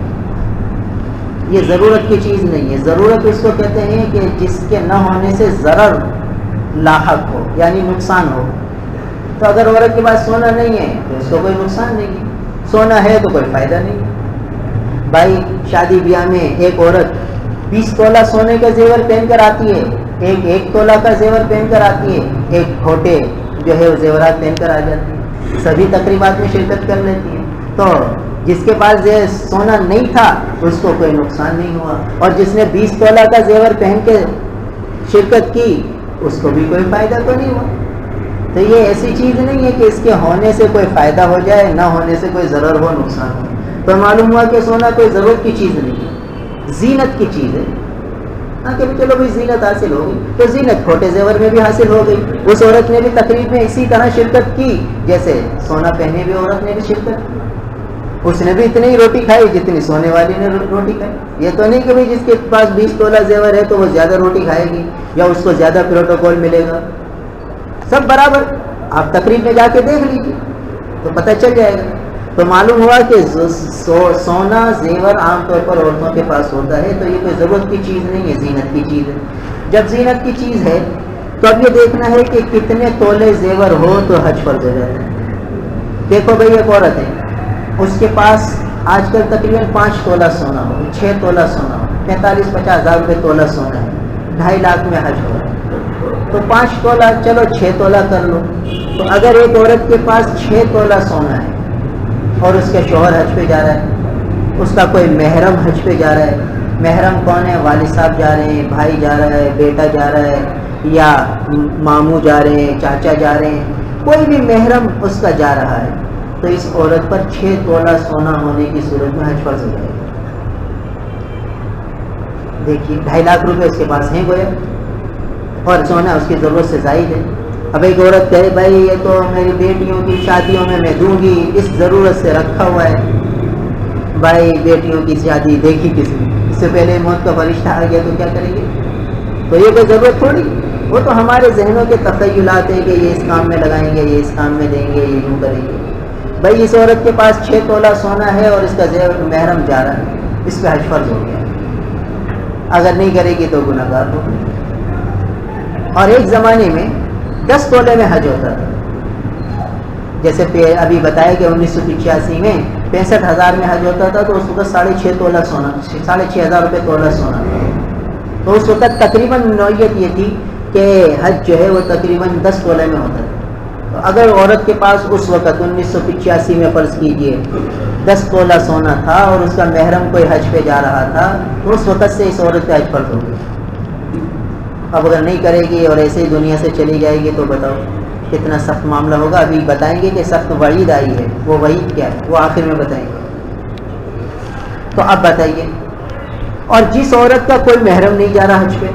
یہ ضرورت کی چیز نہیں ہے. ضرورت اس کو کہتے ہیں کہ جس کے نہ ہونے سے ضرر لاحق ہو, یعنی نقصان ہو. تو اگر عورت کے پاس سونا نہیں ہے تو اس کو کوئی نقصان نہیں ہے، سونا ہے تو کوئی فائدہ نہیں ہے۔ بھائی شادی بیاہ میں ایک عورت 20 تولہ سونے کا زیور پہن کر آتی ہے، ایک تولہ کا زیور پہن کر آتی ہے، ایک کھوٹے جو ہے وہ زیورات پہن کر آ جاتی ہے، سبھی تقریبات میں شرکت کر لیتی ہے۔ تو جس کے پاس سونا نہیں تھا اس کو کوئی نقصان نہیں ہوا، اور جس نے 20 تولہ کا زیور پہن کے شرکت کی اس کو بھی کوئی فائدہ تو نہیں ہوا۔ تو یہ ایسی چیز نہیں ہے کہ اس کے ہونے سے کوئی فائدہ ہو جائے، نہ ہونے سے کوئی ضرر ہو، نقصان ہو۔ تو معلوم ہوا کہ سونا کوئی ضرورت کی چیز نہیں ہے، زینت کی چیز ہے۔ ہاں کہ چلو بھائی زینت حاصل ہو گئی تو زینت کھوٹے زیور میں بھی حاصل ہو گئی۔ اس عورت نے بھی تقریب میں اسی طرح شرکت کی جیسے سونا پہنے بھی عورت نے بھی شرکت کی، اس نے بھی اتنی ہی روٹی کھائی جتنی سونے والی نے روٹی کھائی۔ یہ تو نہیں کہ بھائی جس کے پاس 20 تولہ زیور ہے تو وہ زیادہ روٹی کھائے گی یا اس کو زیادہ پروٹوکول ملے گا، سب برابر۔ آپ تقریب میں جا کے دیکھ لیجیے تو پتہ چل جائے گا۔ تو معلوم ہوا کہ سونا زیور عام طور پر عورتوں کے پاس ہوتا ہے، تو یہ کوئی ضرورت کی چیز نہیں ہے، زینت کی چیز ہے۔ جب زینت کی چیز ہے تو اب یہ دیکھنا ہے کہ کتنے تولے زیور ہو تو حج فرض ہو جاتا ہے۔ دیکھو بھائی ایک عورت ہے، اس کے پاس آج کل تقریباً 5 تولہ سونا ہو، 6 تولہ سونا ہو، 45-50 ہزار روپے تولہ سونا ہے، 2.5 لاکھ میں حج ہو رہا ہے، تو 5 تولہ چلو 6 تولہ کر لو۔ تو اگر ایک عورت کے پاس 6 تولہ سونا ہے اور اس کے شوہر حج پہ جا رہا ہے، اس کا کوئی محرم حج پہ جا رہا ہے، محرم کون ہے؟ والد صاحب جا رہے ہیں، بھائی جا رہا ہے، بیٹا جا رہا ہے، یا ماموں جا رہے ہیں، چاچا جا رہے ہیں، کوئی بھی محرم اس کا جا رہا ہے، تو اس عورت پر 6 تولہ سونا ہونے کی صورت میں حج فرض ہو جائے گا۔ دیکھیے 2.5 لاکھ روپے اس کے پاس ہیں گویا، اور سونا اس کی ضرورت سے زائد ہے۔ اب ایک عورت کہے بھائی یہ تو میری بیٹیوں کی شادیوں میں دوں گی، اس ضرورت سے رکھا ہوا ہے۔ بھائی بیٹیوں کی شادی دیکھی کس نے؟ اس سے پہلے موت کا فرشتہ آ گیا تو کیا کریں گے؟ تو یہ کوئی ضرورت تھوڑی، وہ تو ہمارے ذہنوں کے تخیلات ہیں کہ یہ اس کام میں لگائیں گے، یہ اس کام میں دیں گے، یہ یوں کریں گے۔ بھائی اس عورت کے پاس 6 تولہ سونا ہے اور اس کا محرم جا رہا ہے، اس پہ حج فرض ہو گیا، اگر نہیں کرے گی تو گناہ گار ہوگی۔ اور ایک زمانے میں 10 تولے میں حج ہوتا تھا، جیسے ابھی بتایا کہ 1985 میں 65,000 میں حج ہوتا تھا، تو اس وقت 6.5 تولہ سونا، 6,500 روپے تولہ سونا، تو اس وقت تقریباً نوعیت یہ تھی کہ حج جو ہے وہ تقریباً 10 تولے میں ہوتا تھا۔ تو اگر عورت کے پاس اس وقت 1985 میں فرض کیجئے 10 تولہ سونا تھا اور اس کا محرم کوئی حج پہ جا رہا تھا، تو اس وقت سے اس عورت پہ حج فرض ہو گئی۔ اب اگر نہیں کرے گی اور ایسے ہی دنیا سے چلی جائے گی تو بتاؤ کتنا سخت معاملہ ہوگا۔ ابھی بتائیں گے کہ سخت وعید آئی ہے، وہ وعید کیا ہے وہ آخر میں بتائیں گے۔ تو اب بتائیے، اور جس عورت کا کوئی محرم نہیں جا رہا حج پہ،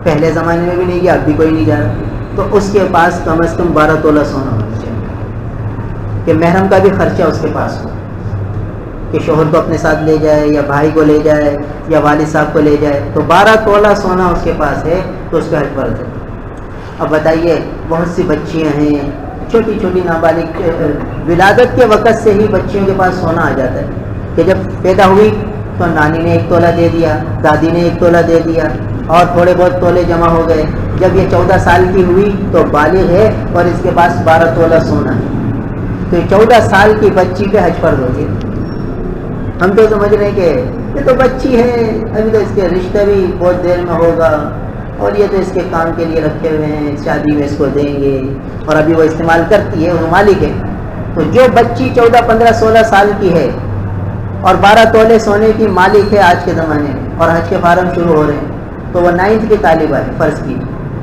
پہلے زمانے میں بھی نہیں گیا، اب بھی کوئی نہیں جا رہا، تو اس کے پاس کم از کم 12 تولہ سونا ہونا چاہیے کہ محرم کا بھی خرچہ اس کے پاس ہو، کہ شوہر کو اپنے ساتھ لے جائے یا بھائی کو لے جائے یا والد صاحب کو لے جائے، تو 12 تولہ سونا اس کے پاس ہے تو اس کا حج فرض ہے۔ اب بتائیے بہت سی بچیاں ہیں چھوٹی چھوٹی نابالغ، ولادت کے وقت سے ہی بچیوں کے پاس سونا آ جاتا ہے کہ جب پیدا ہوئی تو نانی نے 1 تولہ دے دیا، دادی نے 1 تولہ دے دیا، اور تھوڑے بہت تولے جمع ہو گئے۔ جب یہ 14 سال کی ہوئی تو بالغ ہے اور اس کے پاس 12 تولہ سونا ہے، تو 14 سال کی بچی پہ حج فرض ہو گئی۔ ہم تو سمجھ رہے ہیں کہ یہ تو بچی ہے، ابھی تو اس کے رشتہ بھی بہت دیر میں ہوگا، اور یہ تو اس کے کام کے لیے رکھے ہوئے ہیں، شادی میں اس کو دیں گے، اور ابھی وہ استعمال کرتی ہے، وہ مالک ہے۔ تو جو بچی 14 15 16 سال کی ہے اور 12 تولے سونے کی مالک ہے آج کے زمانے میں، اور حج کے فارم شروع ہو رہے ہیں، تو وہ 9th کی طالبہ ہے فرض کی،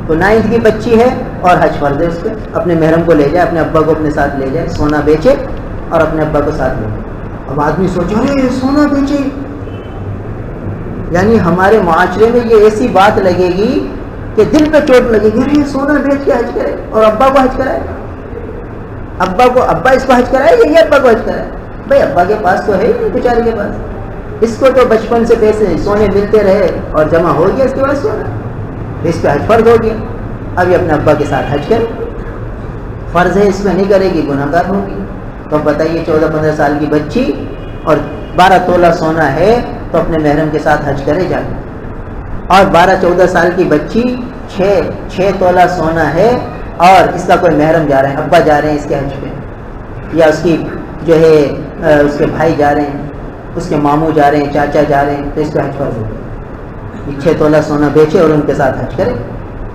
تو 9th کی بچی ہے اور حج فرض ہے اس پہ، اپنے محرم کو لے جائے، اپنے ابا کو اپنے ساتھ لے جائے، سونا بیچے اور اپنے ابا کو ساتھ لے جائے۔ اب آدمی سوچو ارے سونا بیچے، یعنی ہمارے معاشرے میں یہ ایسی بات لگے گی کہ دل پہ چوٹ لگے گی، ارے سونا بیچ کے حج کرے اور ابا کو حج کرائے، ابا اس کو حج کرائے یا یہ ابا کو حج کرائے؟ بھائی ابا کے پاس تو ہے ہی نہیں بیچارے کے پاس، اس کو تو بچپن سے پیسے سونے ملتے رہے اور جمع ہو گیا اس کے بعد سونا، اس پہ حج فرض ہو گیا، اب یہ اپنے ابا کے ساتھ حج کرے، فرض ہے، اس میں نہیں کرے گی گناہ گار ہوگی۔ تو اب بتائیے 14 15 سال کی بچی اور 12 تولہ سونا ہے تو اپنے محرم کے ساتھ حج کرے جا کے، اور 12 14 سال کی بچی 6 تولہ سونا ہے اور اس کا کوئی محرم جا رہے ہیں، ابا جا رہے ہیں اس کے حج پہ، یا اس کی جو ہے اس کے بھائی جا رہے ہیں، اس کے ماموں جا رہے ہیں، چاچا جا رہے ہیں، تو اس کا حج فرض ہوگا. یہ 6 تولہ سونا بیچے اور ان کے ساتھ حج کرے،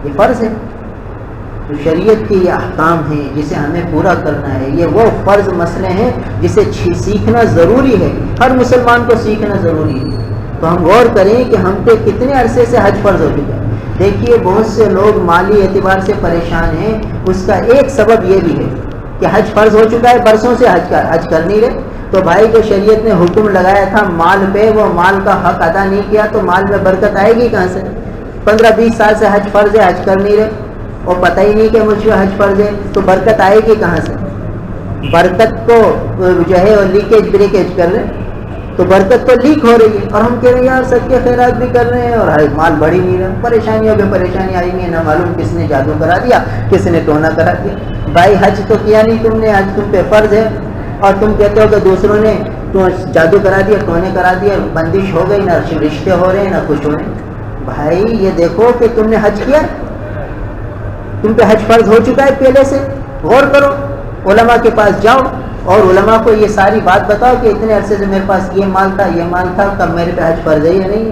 یہ فرض ہے. تو شریعت کے یہ احکام ہیں جسے ہمیں پورا کرنا ہے. یہ وہ فرض مسئلے ہیں جسے سیکھنا ضروری ہے، ہر مسلمان کو سیکھنا ضروری ہے. تو ہم غور کریں کہ ہم پہ کتنے عرصے سے حج فرض ہو چکا ہے. دیکھیے بہت سے لوگ مالی اعتبار سے پریشان ہیں، اس کا ایک سبب یہ بھی ہے کہ حج فرض ہو چکا ہے، برسوں سے حج کر نہیں رہے. تو بھائی کو شریعت نے حکم لگایا تھا مال پہ، وہ مال کا حق ادا نہیں کیا تو مال میں برکت آئے گی کہاں سے؟ 15-20 سال سے حج فرض ہے، حج کر نہیں رہے اور پتہ ہی نہیں کہ مجھ پہ حج فرض ہے، تو برکت آئے گی کہاں سے؟ برکت کو جو ہے لیکیج بریکیج کر رہے ہیں، تو برکت تو لیک ہو رہی ہے. اور ہم کہہ رہے ہیں یار سب کے خیرات بھی کر رہے ہیں اور مال بڑھ ہی نہیں رہا، پریشانیوں پہ پریشانی آئی نہیں، نہ معلوم کس نے جادو کرا دیا، کس نے ٹونا کرا دیا. بھائی حج تو کیا نہیں تم نے، حج تم پہ فرض ہے اور تم کہتے ہو کہ دوسروں نے جادو کرا دیا، ٹونے کرا دیا، بندش ہو گئی، نہ رشتے ہو رہے ہیں نہ کچھ ہو رہے ہیں. بھائی یہ دیکھو کہ تم نے حج کیا، تم پہ حج فرض ہو چکا ہے پہلے سے. غور کرو، علماء کے پاس جاؤ اور علماء کو یہ ساری بات بتاؤ کہ اتنے عرصے سے میرے پاس یہ مال تھا، یہ مال تھا، کب میرے پہ حج فرض ہے یا نہیں ہے،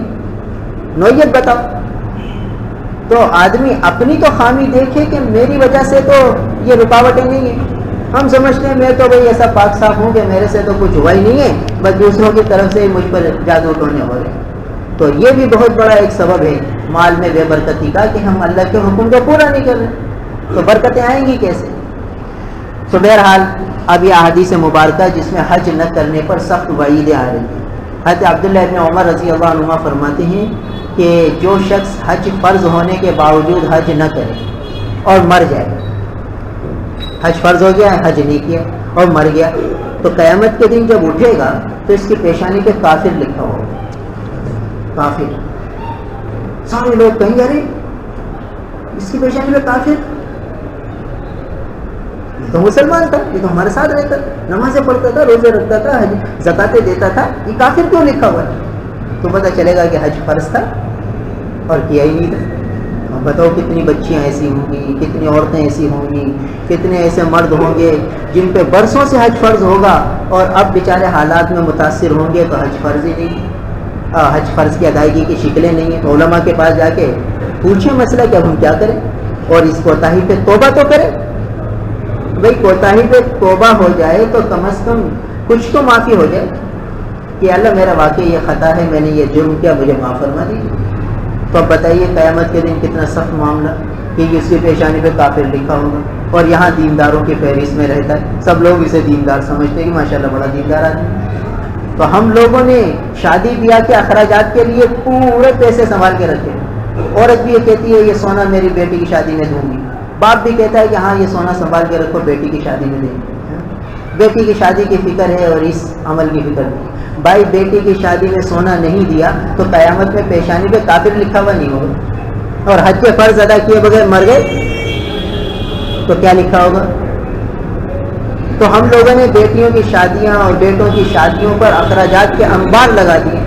نوعیت بتاؤ. تو آدمی اپنی تو خامی دیکھے کہ میری وجہ سے تو یہ رکاوٹیں نہیں ہیں. ہم سمجھتے ہیں میں تو بھائی ایسا پاک صاف ہوں کہ میرے سے تو کچھ ہوا ہی نہیں ہے، بس دوسروں کی طرف سے مجھ پر جادو ٹونے ہو رہے ہیں. تو یہ بھی بہت بڑا ایک سبب ہے مال میں بے برکتی کا کہ ہم اللہ کے حکم کو پورا نہیں کر رہے. تو برکتیں آئیں گی کیسے؟ تو بہرحال اب یہ احادیث مبارکہ جس میں حج نہ کرنے پر سخت وعیدیں آ رہی ہیں. حضرت عبداللہ ابن عمر رضی اللہ عنہ فرماتے ہیں کہ جو شخص حج فرض ہونے کے باوجود حج نہ کرے اور مر جائے، حج فرض ہو گیا ہے حج نہیں کیا اور مر گیا، تو قیامت کے دن جب اٹھے گا تو اس کی پیشانی پہ کافر لکھا ہوگا. کافر. سارے لوگ کہیں گے ارے اس کی پیشانی پہ کافر، یہ تو مسلمان تھا، یہ تو ہمارے ساتھ رہتا تھا، نمازیں پڑھتا تھا، روزے رکھتا تھا، زکاتیں دیتا تھا، یہ کافر کیوں لکھا ہوا ہے؟ تو پتہ چلے گا کہ حج فرض تھا اور کیا ہی نہیں تھا. بتاؤ کتنی بچیاں ایسی ہوں گی، کتنی عورتیں ایسی ہوں گی، کتنے ایسے مرد ہوں گے جن پہ برسوں سے حج فرض ہوگا اور اب بیچارے حالات میں متاثر ہوں گے تو حج فرض ہی نہیں، حج فرض کی ادائیگی کی شکلیں نہیں ہیں. تو علماء کے پاس جا کے پوچھیں مسئلہ کہ ہم کیا کریں اور اس کوتاہی پہ توبہ تو کریں. بھئی کوتاہی پہ توبہ ہو جائے تو کم از کم کچھ تو معافی ہو جائے کہ اللہ میرا واقعی یہ خطا ہے، میں نے یہ جرم کیا، مجھے معاف فرما دیجیے. تو اب بتائیے قیامت کے دن کتنا سخت معاملہ کہ اس کی پیشانی پہ کافر لکھا ہوگا اور یہاں دینداروں کی فہرست میں رہتا ہے، سب لوگ اسے دیندار سمجھتے ہیں کہ ماشاءاللہ بڑا دیندار آدمی. تو ہم لوگوں نے شادی بیاہ کے اخراجات کے لیے پورے پیسے سنبھال کے رکھے. عورت بھی یہ کہتی ہے یہ سونا میری بیٹی کی شادی میں دوں گی، باپ بھی کہتا ہے کہ ہاں یہ سونا سنبھال کے رکھو بیٹی کی شادی میں دیں گے. بیٹی کی شادی کی فکر ہے اور اس عمل کی فکر نہیں. بھائی بیٹی کی شادی میں سونا نہیں دیا تو قیامت میں پیشانی پہ کافر لکھا ہوا نہیں ہوگا، اور حج کے فرض ادا کیے بغیر مر گئے تو کیا لکھا ہوگا؟ تو ہم لوگوں نے بیٹیوں کی شادیاں اور بیٹوں کی شادیوں پر اخراجات کے انبار لگا دیے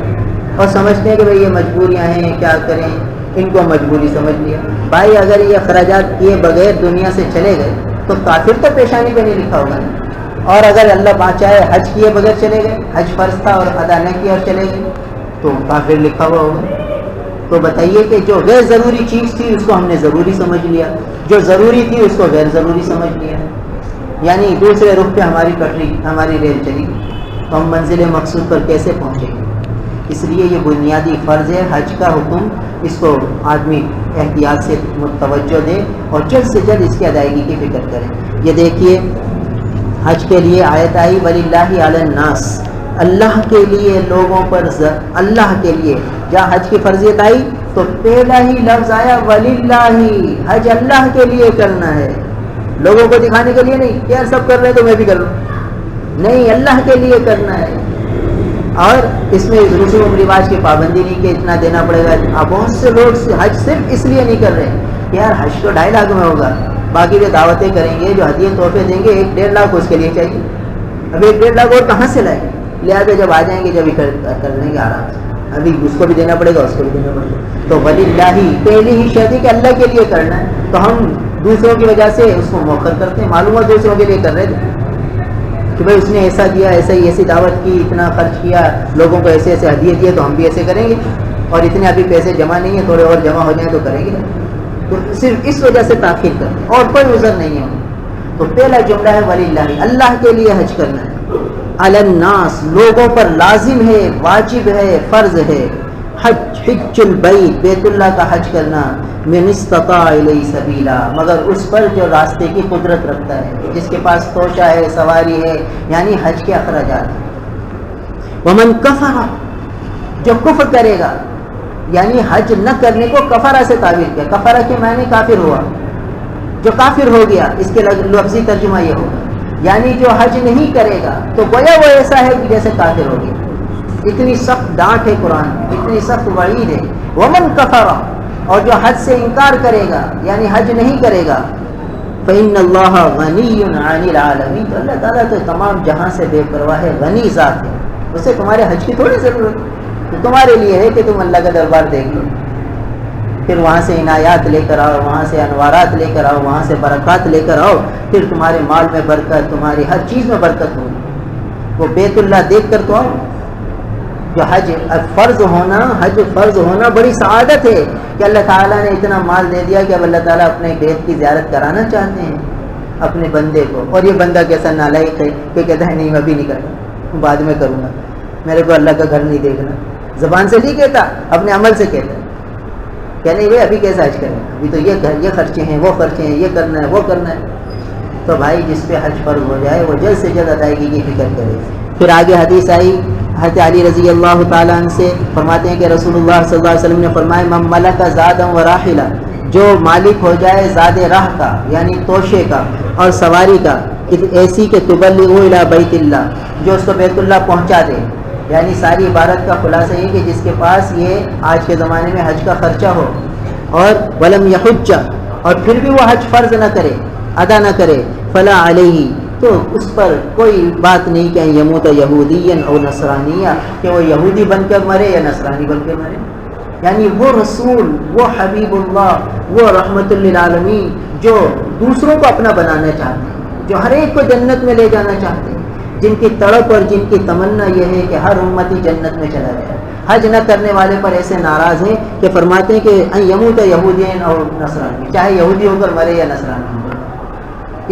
اور سمجھتے ہیں کہ بھئی یہ مجبوریاں ہیں، کیا کریں، ان کو مجبوری سمجھ لیا. بھائی اگر یہ اخراجات کیے بغیر دنیا سے چلے گئے تو کافر تو پیشانی پہ نہیں لکھا ہوگا. اور اگر اللہ بچائے حج کیے بغیر چلے گئے، حج فرض تھا اور ادا نہ کیا اور چلے گئے تو کافر لکھا ہوا ہوگا. تو بتائیے کہ جو غیر ضروری چیز تھی اس کو ہم نے ضروری سمجھ لیا، جو ضروری تھی اس کو غیر ضروری سمجھ لیا، یعنی دوسرے رخ پہ ہماری پٹری، ہماری ریل چلی تو ہم منزل مقصود پر کیسے پہنچیں گے؟ اس لیے یہ بنیادی فرض ہے حج کا حکم، اس کو آدمی احتیاط سے توجہ دے اور جلد سے جلد اس کی ادائیگی کی فکر کرے. یہ دیکھیے حج کے لیے آیت آئی وَلِلَّهِ عَلَى النَّاسِ، اللہ کے لیے لوگوں پر، اللہ کے لیے. جہاں حج کی فرضیت آئی تو پہلا ہی لفظ آیا وَلِلَّهِ، حج اللہ کے لیے کرنا ہے، لوگوں کو دکھانے کے لیے نہیں کہ یار سب کر رہے ہیں تو میں بھی کر لوں، نہیں، اللہ کے لیے کرنا ہے. اور اس میں رسوم رواج کی پابندی نہیں کہ اتنا دینا پڑے گا. اب بہت سے لوگ حج صرف اس لیے نہیں کر رہے کہ یار حج تو 2.5 لاکھ میں ہوگا، باقی جو دعوتیں کریں گے، جو ہدیے تحفے دیں گے، 1.5 لاکھ اس کے لیے چاہیے. اب 1.5 لاکھ اور کہاں سے لائیں گے؟ لہٰذا جب آ جائیں گے جب کر لیں گے آرام سے، ابھی اس کو بھی دینا پڑے گا، اس کو بھی دینا پڑے گا. تو ولی اللہ پہلی ہی شادی کہ اللہ کے لیے کرنا ہے. تو ہم دوسروں کی وجہ سے اس کو موخر کرتے ہیں. معلوم ہو دوسروں کے لیے کر رہے تھے کہ بھائی اس نے ایسا کیا، ایسی دعوت کی، اتنا خرچ کیا، لوگوں کو ایسے ہدیے دیے تو ہم بھی ایسے کریں گے، اور اتنے ابھی پیسے جمع نہیں ہیں، تھوڑے اور جمع ہو جائیں تو کریں گے. تو صرف اس وجہ سے تاخیر کرتے ہیں اور کوئی عذر نہیں ہے. تو پہلا جملہ ہے وللہ، اللہ کے لیے حج کرنا ہے. علی الناس، لوگوں پر لازم ہے، واجب ہے، فرض ہے. حج البیت، بیت اللہ کا حج کرنا. من استطاع الیہ سبیلا، مگر اس پر جو راستے کی قدرت رکھتا ہے، جس کے پاس توشہ ہے، سواری ہے، یعنی حج کے اخراجات. ومن کفر، جو کفر کرے گا، یعنی حج نہ کرنے کو کفرہ سے تعبیر کیا. کفرہ کے معنی کافر ہوا، جو کافر ہو گیا، اس کے لفظی ترجمہ یہ ہوگا یعنی جو حج نہیں کرے گا تو گویا وہ ایسا ہے جیسے کافر ہو گیا. اتنی سخت ڈانٹ ہے قرآن میں، اتنی سخت وعید ہے. ومن کفر، اور جو حج سے انکار کرے گا یعنی حج نہیں کرے گا، فإن اللہ غنی عن العالمین، تو اللہ تعالیٰ تو تمام جہاں سے بے پرواہ ہے، غنی ذات ہے، اسے تمہارے حج کی تھوڑی ضرورت ہے. تو تمہارے لیے ہے کہ تم اللہ کا دربار دیکھ لو، پھر وہاں سے عنایات لے کر آؤ، وہاں سے انوارات لے کر آؤ، وہاں سے برکات لے کر آؤ، پھر تمہارے مال میں برکت، تمہاری ہر چیز میں برکت ہوگی. وہ بیت اللہ دیکھ کر تو آؤ. جو حج فرض ہونا بڑی سعادت ہے کہ اللہ تعالیٰ نے اتنا مال دے دیا کہ اب اللہ تعالیٰ اپنے بیت کی زیارت کرانا چاہتے ہیں اپنے بندے کو. اور یہ بندہ کیسا نالائق ہے کہ کہتا ہے نہیں میں ابھی نہیں کرتا، بعد میں کروں گا، میرے کو اللہ کا گھر نہیں دیکھنا. زبان سے نہیں کہتا، اپنے عمل سے کہتا ہے کہ نہیں بھائی ابھی کیسا حج کریں، ابھی تو یہ خرچے ہیں، وہ خرچے ہیں، یہ کرنا ہے، وہ کرنا ہے. تو بھائی جس پہ حج فرض ہو جائے وہ جلد سے جلد ادائیگی کی فکر کرے. پھر آگے حدیث آئی حضرت علی رضی اللہ تعالیٰ عنہ سے، فرماتے ہیں کہ رسول اللہ صلی اللہ علیہ وسلم نے فرمایا من ملک زادا و راحلہ، جو مالک ہو جائے زاد راہ کا یعنی توشے کا اور سواری کا، ایسی کہ تبلغ الی بیت اللہ، جو اس کو بیت اللہ پہنچا دے. یعنی ساری عبارت کا خلاصہ یہ کہ جس کے پاس یہ آج کے زمانے میں حج کا خرچہ ہو اور ولم یحج، اور پھر بھی وہ حج فرض نہ کرے، ادا نہ کرے، فلا علیہ، تو اس پر کوئی بات نہیں کہ یموت یہودیا او نصرانیہ، کہ وہ یہودی بن کر مرے یا نصرانی بن کر مرے. یعنی وہ رسول، وہ حبیب اللہ، وہ رحمت للعالمین جو دوسروں کو اپنا بنانا چاہتے ہیں، جو ہر ایک کو جنت میں لے جانا چاہتے ہیں، جن کی تڑپ اور جن کی تمنا یہ ہے کہ ہر امتی جنت میں چلا جائے. حج نہ کرنے والے پر ایسے ناراض ہیں کہ فرماتے ہیں کہ ان یموت یہودین اور نصرانی، چاہے یہودی ہو کر مرے یا نصرانی ہو کر.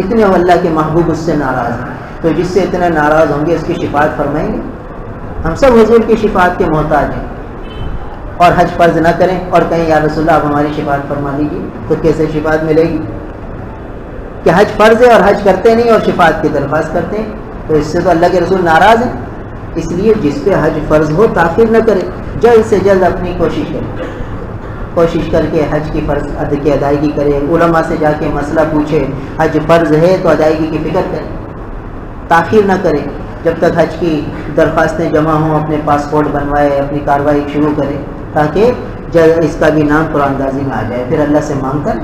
اتنے اللہ کے محبوب اس سے ناراض ہیں. تو جس سے اتنے ناراض ہوں گے اس کی شفاعت فرمائیں گے. ہم سب حضور کی شفاعت کے محتاج ہیں. اور حج فرض نہ کریں اور کہیں یا رسول اللہ آپ ہماری شفاعت فرما دیجیے، تو کیسے شفاعت ملے گی؟ کہ حج فرض ہے اور حج کرتے نہیں اور شفاعت کی درخواست کرتے ہیں، تو اس سے تو اللہ کے رسول ناراض ہیں. اس لیے جس پہ حج فرض ہو تاخیر نہ کرے، جلد سے جلد اپنی کوشش کر کے حج کی فرض کی ادائیگی کرے. علماء سے جا کے مسئلہ پوچھے، حج فرض ہے تو ادائیگی کی فکر کرے، تاخیر نہ کرے. جب تک حج کی درخواستیں جمع ہوں اپنے پاسپورٹ بنوائے، اپنی کارروائی شروع کرے، تاکہ جلد اس کا بھی نام قرآن اندازی میں آ جائے، پھر اللہ سے مانگ کر.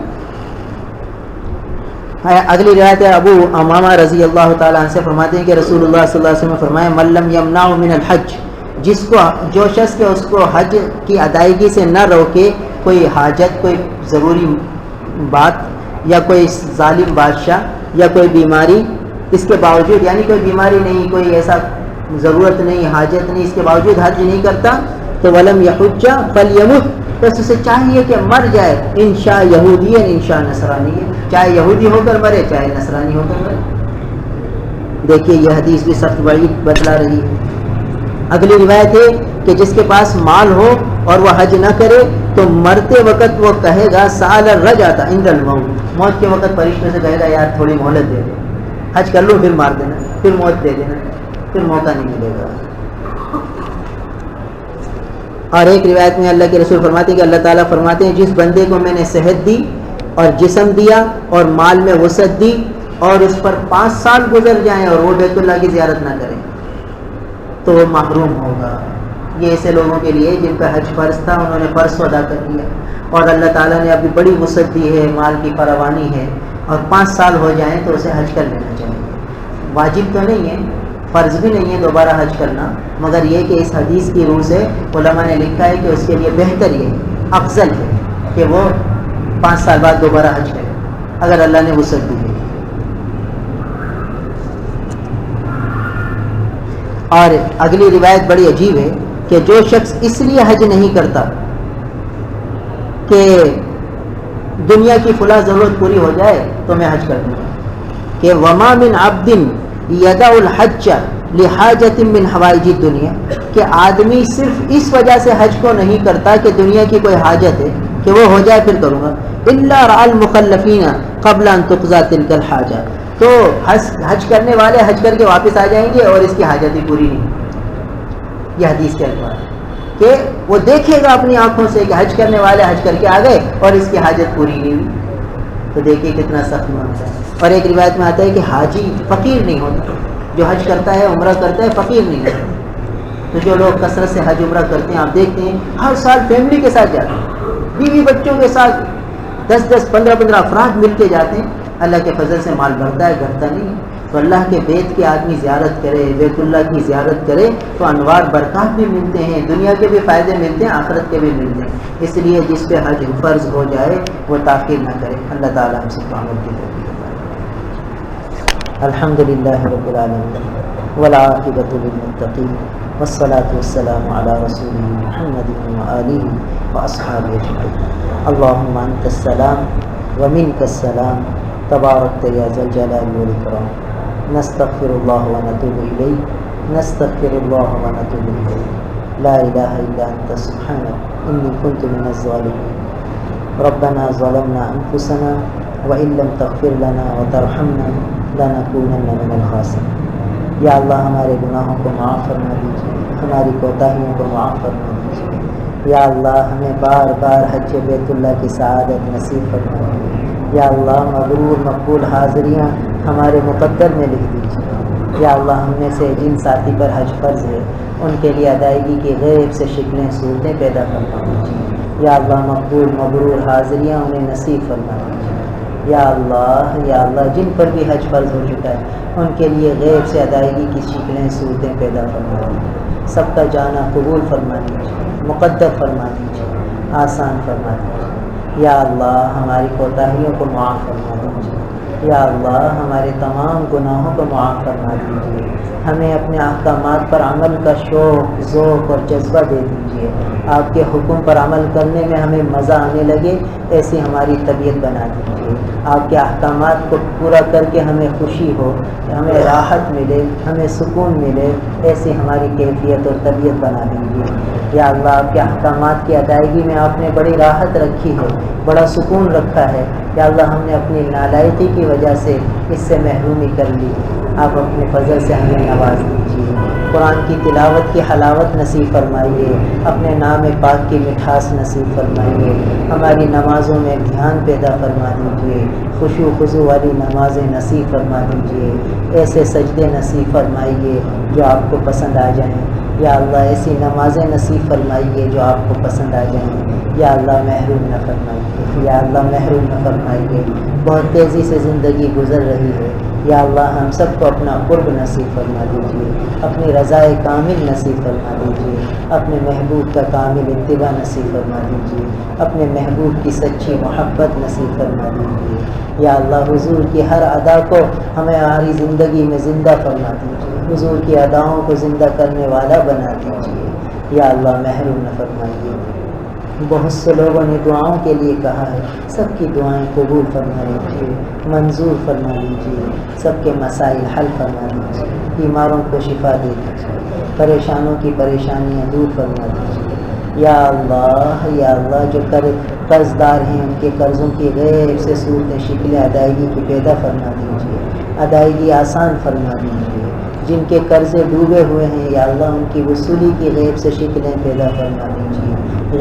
اگلی روایت ہے ابو امامہ رضی اللہ تعالیٰ عنہ سے، فرماتے ہیں کہ رسول اللہ صلی اللہ علیہ وسلم نے فرمایا من لم یمنع من الحج، جو شخص کے اس کو حج کی ادائیگی سے نہ روکے کوئی حاجت، کوئی ضروری بات یا کوئی ظالم بادشاہ یا کوئی بیماری، اس کے باوجود یعنی کوئی بیماری نہیں، کوئی ایسا ضرورت نہیں، حاجت نہیں، اس کے باوجود حج نہیں کرتا، تو ولم یحج فلیمت، بس اسے چاہیے کہ مر جائے، انشاء یہودی انشاء نصرانی، چاہے یہودی ہو کر مرے چاہے نصرانی ہو کر مرے. دیکھیے یہ حدیث بھی سخت وعید بتلا رہی ہے. اگلی روایت ہے کہ جس کے پاس مال ہو اور وہ حج نہ کرے تو مرتے وقت وہ کہے گا سال الرجعۃ عند الموت، موت کے وقت فرشتوں سے کہے گا یار تھوڑی مہلت دے دے، حج کر لو پھر مار دینا، پھر موت دے دینا، پھر موقع نہیں ملے گا. اور ایک روایت میں اللہ کے رسول فرماتے ہیں کہ اللہ تعالیٰ فرماتے ہیں جس بندے کو میں نے صحت دی اور جسم دیا اور مال میں وسعت دی اور اس پر 5 سال گزر جائیں اور وہ بیت اللہ کی زیارت نہ کریں تو وہ محروم ہوگا. یہ ایسے لوگوں کے لیے جن کا حج فرض تھا، انہوں نے فرض ادا کر دیا اور اللہ تعالیٰ نے ابھی بڑی وسعت دی ہے، مال کی فراوانی ہے، اور 5 سال ہو جائیں تو اسے حج کر لینا چاہیے. واجب تو نہیں ہے، فرض بھی نہیں ہے دوبارہ حج کرنا، مگر یہ کہ اس حدیث کی روح سے علماء نے لکھا ہے کہ اس کے لیے بہتر یہ افضل ہے کہ وہ 5 سال بعد دوبارہ حج کرے. اگر اللہ نے وسعت دی ہے۔ اور اگلی روایت بڑی عجیب ہے کہ جو شخص اس لیے حج نہیں کرتا کہ دنیا کی فلاں ضرورت پوری ہو جائے تو میں حج کر دوں گا، کہ وما من عبد یدع الحج لحاجت من حوائج الدنیا، کہ آدمی صرف اس وجہ سے حج کو نہیں کرتا کہ دنیا کی کوئی حاجت ہے کہ وہ ہو جائے پھر کروں گا، الا رأى المخلفین قبل ان تقضى تلك الحاجہ، تو حج کرنے والے حج کر کے واپس آ جائیں گے اور اس کی حاجت ہی پوری نہیں۔ یہ حدیث کے الفاظ ہے کہ وہ دیکھے گا اپنی آنکھوں سے کہ حج کرنے والے حج کر کے آ گئے اور اس کی حاجت پوری نہیں ہوئی، تو دیکھیے کتنا سخت معاملہ ہے۔ اور ایک روایت میں آتا ہے کہ حاجی فقیر نہیں ہوتا، جو حج کرتا ہے عمرہ کرتا ہے فقیر نہیں ہوتا۔ تو جو لوگ کثرت سے حج عمرہ کرتے ہیں آپ دیکھتے ہیں ہر سال فیملی کے ساتھ جاتے ہیں، بیوی بچوں کے ساتھ 10 15 افراد مل کے جاتے ہیں، اللہ کے فضل سے مال بڑھتا ہے گھٹتا نہیں ہے۔ تو اللہ کے بیت کی آدمی زیارت کرے، بیت اللہ کی زیارت کرے تو انوار برکات بھی ملتے ہیں، دنیا کے بھی فائدے ملتے ہیں، آخرت کے بھی ملتے ہیں۔ اس لیے جس پہ حج فرض ہو جائے وہ تاخیر نہ کرے۔ اللہ تعالیٰ ہم سب کو عمل کی توفیق عطا۔ الحمدللہ رب العالمین والعاقبۃ للمتقین والصلاة والسلام علی رسول محمد وآلہ واصحابہ اجمعین۔ اللہم انت السلام ومنک السلام تبارکت یا ذا الجلال والاکرام۔ نستغفر اللہ ونتوب الیہ، نستغفر اللہ ونتوب الیہ، لا الہ الا انت سبحانک انی کنت من الظالمین۔ ربنا ظلمنا انفسنا وان لم تغفر لنا وترحمنا لنکونن من الخاسرین۔ یا اللہ ہمارے گناہوں کو معاف فرما دیجیے، ہماری کوتاہیوں کو معاف فرما دیجیے۔ یا اللہ ہمیں بار بار حج بیت اللہ کی سعادت نصیب فرما دیجیے۔ یا اللہ مبرور مقبول حاضریاں ہمارے مقدر میں لکھ دیجیے۔ یا اللہ ہم میں سے جن ساتھی پر حج فرض ہے ان کے لیے ادائیگی کی غیب سے شکلیں صورتیں پیدا فرما دیجیے۔ یا اللہ مقبول مبرور حاضریاں انہیں نصیب فرما دیجیے۔ یا اللہ جن پر بھی حج فرض ہو چکا ہے ان کے لیے غیب سے ادائیگی کی شکلیں صورتیں پیدا فرما دیجیے۔ سب کا جانا قبول فرما دیجیے، مقدر فرما دیجیے، آسان فرما دیجیے۔ یا اللہ ہماری کوتاہیوں کو معاف فرما دیجیے۔ یا اللہ ہمارے تمام گناہوں کو معاف فرما دیجیے۔ ہمیں اپنے احکامات پر عمل کا شوق، ذوق اور جذبہ دے دیجیے۔ آپ کے حکم پر عمل کرنے میں ہمیں مزہ آنے لگے ایسی ہماری طبیعت بنا دیجیے۔ آپ کے احکامات کو پورا کر کے ہمیں خوشی ہو، ہمیں راحت ملے، ہمیں سکون ملے، ایسی ہماری کیفیت اور طبیعت بنا دیجیے۔ یا اللہ آپ کے احکامات کی ادائیگی میں آپ نے بڑی راحت رکھی ہے، بڑا سکون رکھا ہے۔ یا اللہ ہم نے اپنی نالائقی کی وجہ سے اس سے محرومی کر لی، آپ اپنے فضل سے ہمیں نواز دیجیے۔ قرآن کی تلاوت کی حلاوت نصیب فرمائیے، اپنے نام پاک کی مٹھاس نصیب فرمائیے، ہماری نمازوں میں دھیان پیدا فرما دیجیے، خشوع خضوع والی نمازیں نصیب فرما دیجیے، ایسے سجدے نصیب فرمائیے جو آپ کو پسند آ جائیں۔ یا اللہ ایسی نمازیں نصیب فرمائیے جو آپ کو پسند آ جائیں۔ یا اللہ محروم نہ فرمائیے، یا اللہ محروم نہ فرمائیے۔ بہت تیزی سے زندگی گزر رہی ہے، یا اللہ ہم سب کو اپنا قرب نصیب فرما دیجیے، اپنی رضائے کامل نصیب فرما دیجیے، اپنے محبوب کا کامل اتباع نصیب فرما دیجیے، اپنے محبوب کی سچی محبت نصیب فرما دیجیے۔ یا اللہ حضور کی ہر ادا کو ہمیں ہماری زندگی میں زندہ فرما دیجیے، حضور کی اداؤں کو زندہ کرنے والا بنا دیجیے۔ یا اللہ محروم نہ فرمائیے۔ بہت سے لوگوں نے دعاؤں کے لیے کہا ہے، سب کی دعائیں قبول فرما لیجیے، منظور فرما لیجیے، سب کے مسائل حل فرما دیجیے، بیماروں کو شفا دے دیجیے، پریشانوں کی پریشانیاں دور فرما دیجیے۔ یا اللہ جو قرض دار ہیں ان کے قرضوں کی غیب سے صورتیں شکلیں ادائیگی کی پیدا فرما دیجیے، ادائیگی آسان فرما دیجیے۔ جن کے قرضے ڈوبے ہوئے ہیں یا اللہ ان کی وصولی کی غیب سے شکلیں پیدا فرما دیجیے،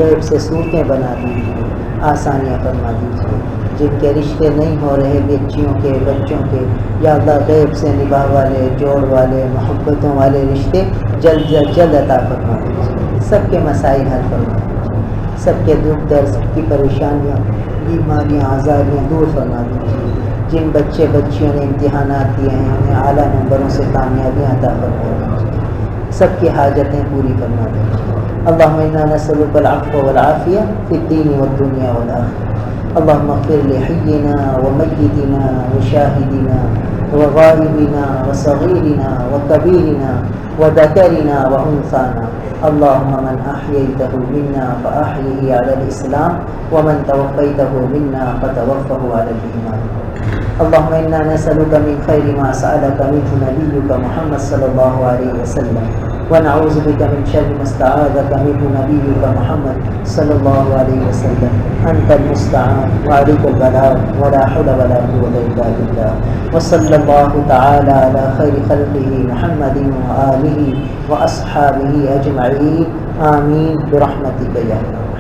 غیب سے صورتیں بنا دیجیے، آسانیاں فرما دیجیے۔ جن کے رشتے نہیں ہو رہے بچیوں کے بچوں کے، یا اللہ غیب سے نباہ والے، جوڑ والے، محبتوں والے رشتے جلد عطا فرما دیجیے، سب کے مسائل حل فرما دیجیے، سب کے دکھ درد، سب کی پریشانیاں، بیماریاں، آزاریاں دور فرما دیجیے۔ جن بچے بچیوں نے امتحانات دیے ہیں انہیں اعلیٰ نمبروں سے کامیابیاں عطا فرما دیجیے، سب کی حاجتیں پوری فرما دیجیے۔ اللہم انا نسألک العفو والعافیہ فی الدین والدنیا والآخرہ۔ اللهم اغفر لحينا وميتنا وشاهدنا وغائبنا وصغيرنا وكبيرنا وذكرنا وأنثانا. اللهم من أحييته منا فأحيه على الإسلام ومن توفيته منا فتوفه على الإيمان. اللهم إنا نسألك من خير ما سألك منه نبيك محمد صلى الله عليه وسلم ونعوذ بك من شر ما استعاذك منه نبيك محمد صلى الله عليه وسلم. أنت المستعان وعليك البلاغ ولا حول ولا قوة إلا بالله. وصلى الله تعالى على خير خلقه محمد وآله وأصحابه أجمعين. آمين برحمتك يا رب.